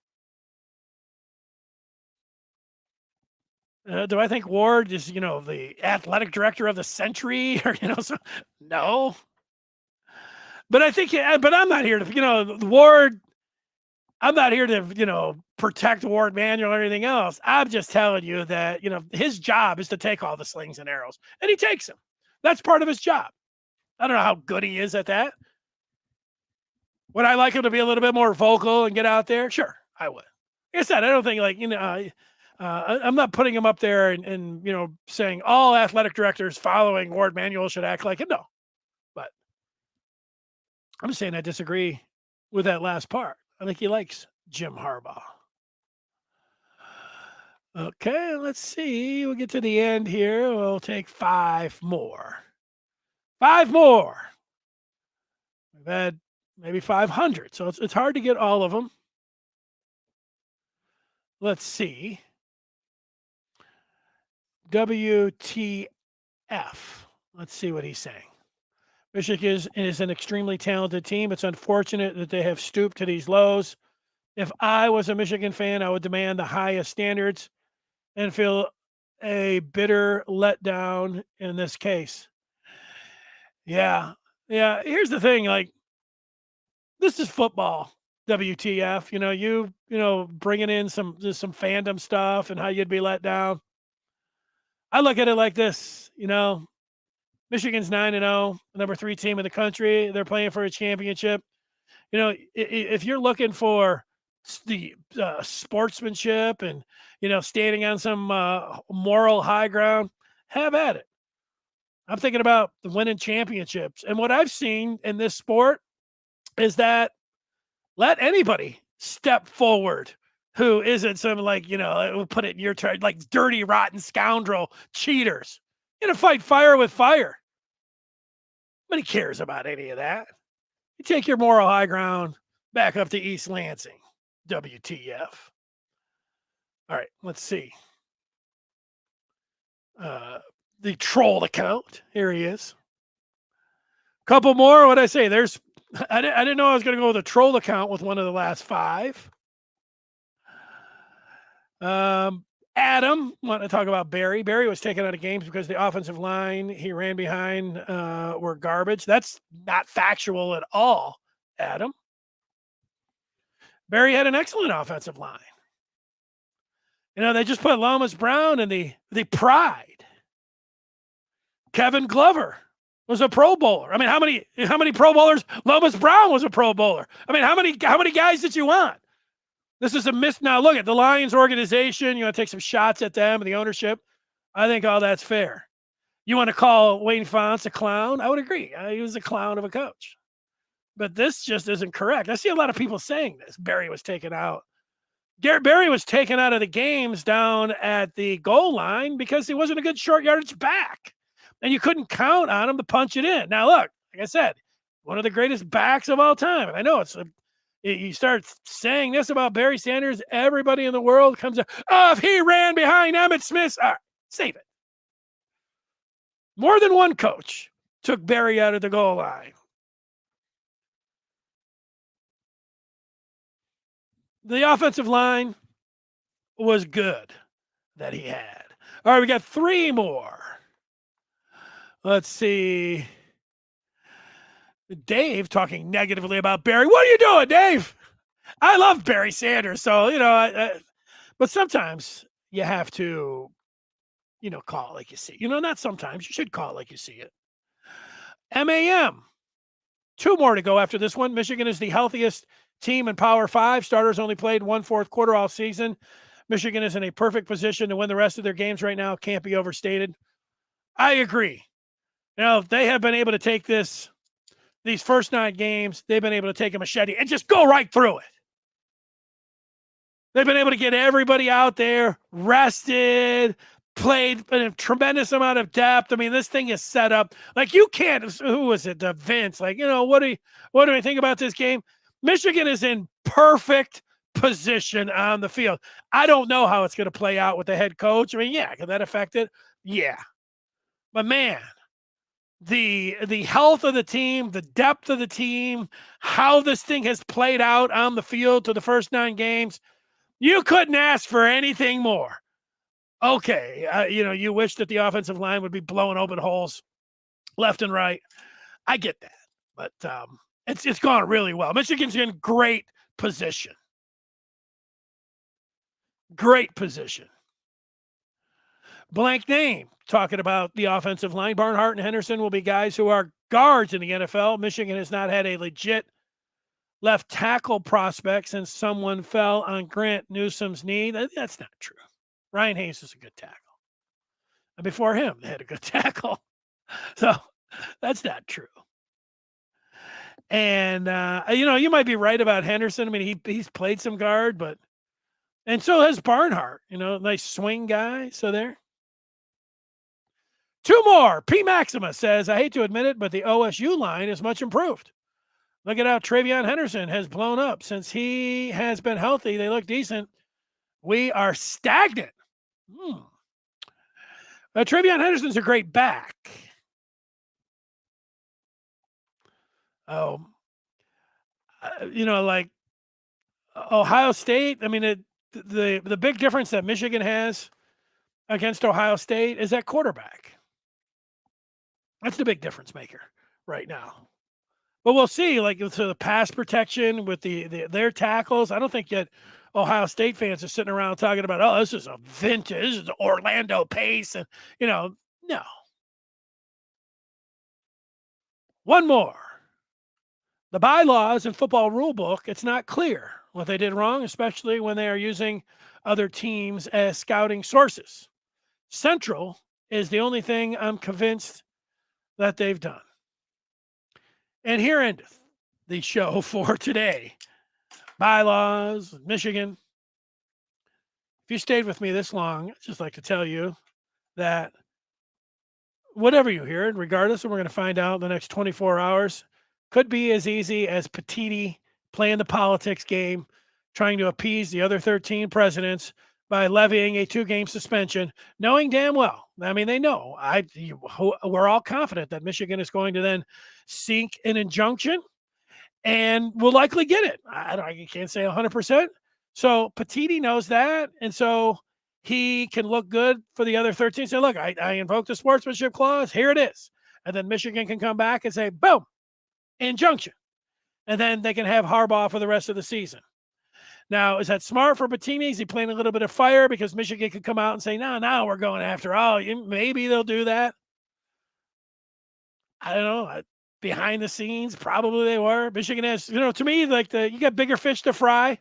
Do I think Ward is, the athletic director of the century? Or, no. But I think, but I'm not here to, Ward, I'm not here to, protect Ward Manuel or anything else. I'm just telling you that, his job is to take all the slings and arrows, and he takes them. That's part of his job. I don't know how good he is at that. Would I like him to be a little bit more vocal and get out there? Sure, I would. Like I said, I don't think I'm not putting him up there and saying all athletic directors following Ward Manuel should act like him. No, but I'm just saying I disagree with that last part. I think he likes Jim Harbaugh. Okay, let's see. We'll get to the end here. We'll take 5 more. 5 more. We've had maybe 500, so it's hard to get all of them. Let's see. WTF. Let's see what he's saying. Michigan is an extremely talented team. It's unfortunate that they have stooped to these lows. If I was a Michigan fan, I would demand the highest standards and feel a bitter letdown in this case. Yeah. Here's the thing. This is football. WTF. You bringing in some fandom stuff and how you'd be let down. I look at it like this. Michigan's 9-0, number 3 team in the country. They're playing for a championship. If you're looking for the sportsmanship and, standing on some moral high ground, have at it. I'm thinking about the winning championships. And what I've seen in this sport is that let anybody step forward who isn't some we'll put it in your term, like dirty, rotten scoundrel cheaters. Fight fire with fire. Nobody cares about any of that. You take your moral high ground back up to East Lansing. WTF. All right, let's see. The troll account. Here he is. Couple more. What'd I say? I didn't know I was going to go with a troll account with one of the last 5. Adam wanted to talk about Barry. Barry was taken out of games because the offensive line he ran behind were garbage. That's not factual at all, Adam. Barry had an excellent offensive line. They just put Lomas Brown in the pride. Kevin Glover was a Pro Bowler. I mean, how many Pro Bowlers? Lomas Brown was a Pro Bowler. I mean, how many guys did you want? This is a miss. Now, look at the Lions organization. You want to take some shots at them and the ownership. I think all that's fair. You want to call Wayne Fontes a clown? I would agree. He was a clown of a coach. But this just isn't correct. I see a lot of people saying this. Barry was taken out. Garrett Barry was taken out of the games down at the goal line because he wasn't a good short yardage back. And you couldn't count on him to punch it in. Now, look, like I said, one of the greatest backs of all time. And I know you start saying this about Barry Sanders, everybody in the world comes up, oh, if he ran behind Emmitt Smith, all right, save it. More than one coach took Barry out of the goal line. The offensive line was good that he had. All right, we got 3 more. Let's see. Dave talking negatively about Barry. What are you doing, Dave? I love Barry Sanders. So, but sometimes you have to, call it like you see it. Not sometimes. You should call it like you see it. MAM. 2 more to go after this one. Michigan is the healthiest team in Power 5. Starters only played 1 fourth quarter all season. Michigan is in a perfect position to win the rest of their games right now. Can't be overstated. I agree. They have been able to take these first 9 games, they've been able to take a machete and just go right through it. They've been able to get everybody out there, rested, played a tremendous amount of depth. I mean, this thing is set up. Like, you can't, who was it? Vince. Like, what do we think about this game? Michigan is in perfect position on the field. I don't know how it's going to play out with the head coach. I mean, yeah, can that affect it? Yeah. But man, the health of the team, the depth of the team, how this thing has played out on the field to the first 9 games, you couldn't ask for anything more. Okay, you wish that the offensive line would be blowing open holes left and right. I get that, but it's gone really well. Michigan's in great position. Great position. Blank name, talking about the offensive line. Barnhart and Henderson will be guys who are guards in the NFL. Michigan has not had a legit left tackle prospect since someone fell on Grant Newsome's knee. That's not true. Ryan Hayes is a good tackle. And before him, they had a good tackle. So that's not true. And, you might be right about Henderson. I mean, he's played some guard, and so has Barnhart, nice swing guy. So there. 2 more. P. Maxima says, I hate to admit it, but the OSU line is much improved. Look at how Travion Henderson has blown up. Since he has been healthy, they look decent. We are stagnant. Travion Henderson's a great back. Oh, like Ohio State. I mean, the big difference that Michigan has against Ohio State is that quarterback. That's the big difference maker right now. But we'll see, like, so the pass protection with their tackles. I don't think yet Ohio State fans are sitting around talking about, oh, this is a vintage, this is Orlando pace. And, no. 1 more. The bylaws and football rule book, it's not clear what they did wrong, especially when they are using other teams as scouting sources. Central is the only thing I'm convinced that they've done. And here endeth the show for today. Bylaws, Michigan. If you stayed with me this long, I'd just like to tell you that whatever you hear, regardless, and we're going to find out in the next 24 hours, could be as easy as Petitti playing the politics game, trying to appease the other 13 presidents by levying a 2-game suspension, knowing damn well, I mean, they know, we're all confident that Michigan is going to then seek an injunction and will likely get it. I can't say 100%. So Petitti knows that. And so he can look good for the other 13. Say, look, I invoked the sportsmanship clause. Here it is. And then Michigan can come back and say, boom, injunction. And then they can have Harbaugh for the rest of the season. Now, is that smart for Petitti? Is he playing a little bit of fire because Michigan could come out and say, no, we're going after all. Maybe they'll do that. I don't know. Behind the scenes, probably they were. Michigan has, to me, like you got bigger fish to fry.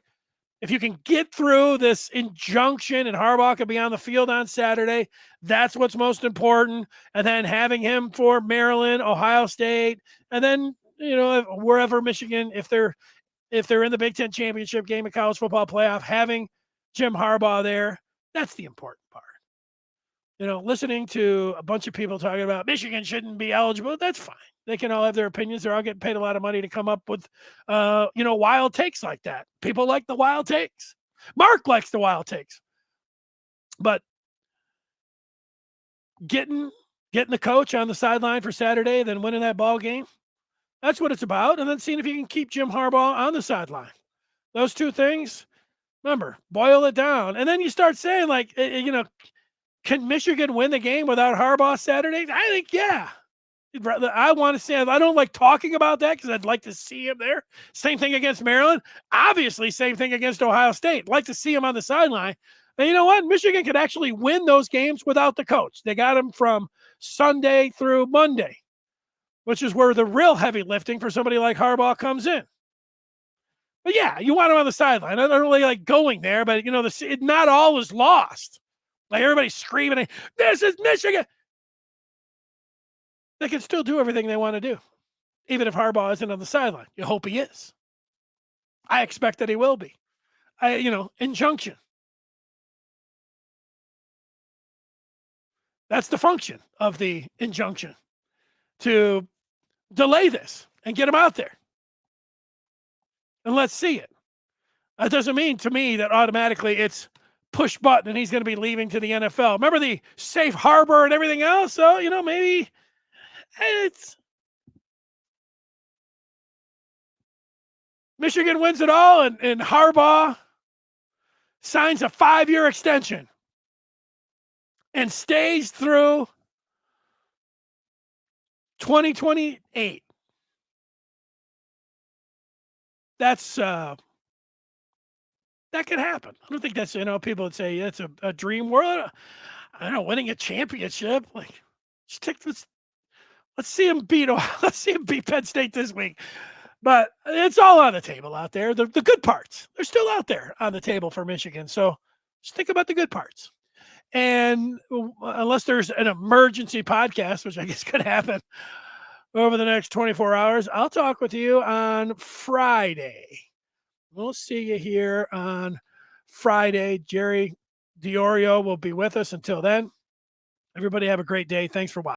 If you can get through this injunction and Harbaugh can be on the field on Saturday, that's what's most important. And then having him for Maryland, Ohio State, and then, wherever Michigan, if they're in the Big Ten championship game of college football playoff, having Jim Harbaugh there, that's the important part. Listening to a bunch of people talking about Michigan shouldn't be eligible, that's fine. They can all have their opinions. They're all getting paid a lot of money to come up with, wild takes like that. People like the wild takes. Mark likes the wild takes. But getting the coach on the sideline for Saturday, then winning that ball game, that's what it's about. And then seeing if you can keep Jim Harbaugh on the sideline. Those two things, remember, boil it down. And then you start saying, can Michigan win the game without Harbaugh Saturday? I think, yeah. I want to say, I don't like talking about that because I'd like to see him there. Same thing against Maryland. Obviously, same thing against Ohio State. I'd like to see him on the sideline. And you know what? Michigan could actually win those games without the coach. They got him from Sunday through Monday, which is where the real heavy lifting for somebody like Harbaugh comes in. But yeah, you want him on the sideline. I don't really like going there, but not all is lost. Like everybody's screaming, "This is Michigan." They can still do everything they want to do, even if Harbaugh isn't on the sideline. You hope he is. I expect that he will be. Injunction. That's the function of the injunction, to delay this and get him out there. And let's see it. That doesn't mean to me that automatically it's push button and he's going to be leaving to the NFL. Remember the safe harbor and everything else? So, maybe it's Michigan wins it all and Harbaugh signs a 5-year extension and stays through 2028. That's that could happen. I don't think that's, people would say that's a dream world. I don't know, winning a championship. Like, let's see him beat Penn State this week. But it's all on the table out there. The good parts, they're still out there on the table for Michigan. So just think about the good parts. And unless there's an emergency podcast, which I guess could happen over the next 24 hours, I'll talk with you on Friday. We'll see you here on Friday. Jerry Diorio will be with us until then. Everybody have a great day. Thanks for watching.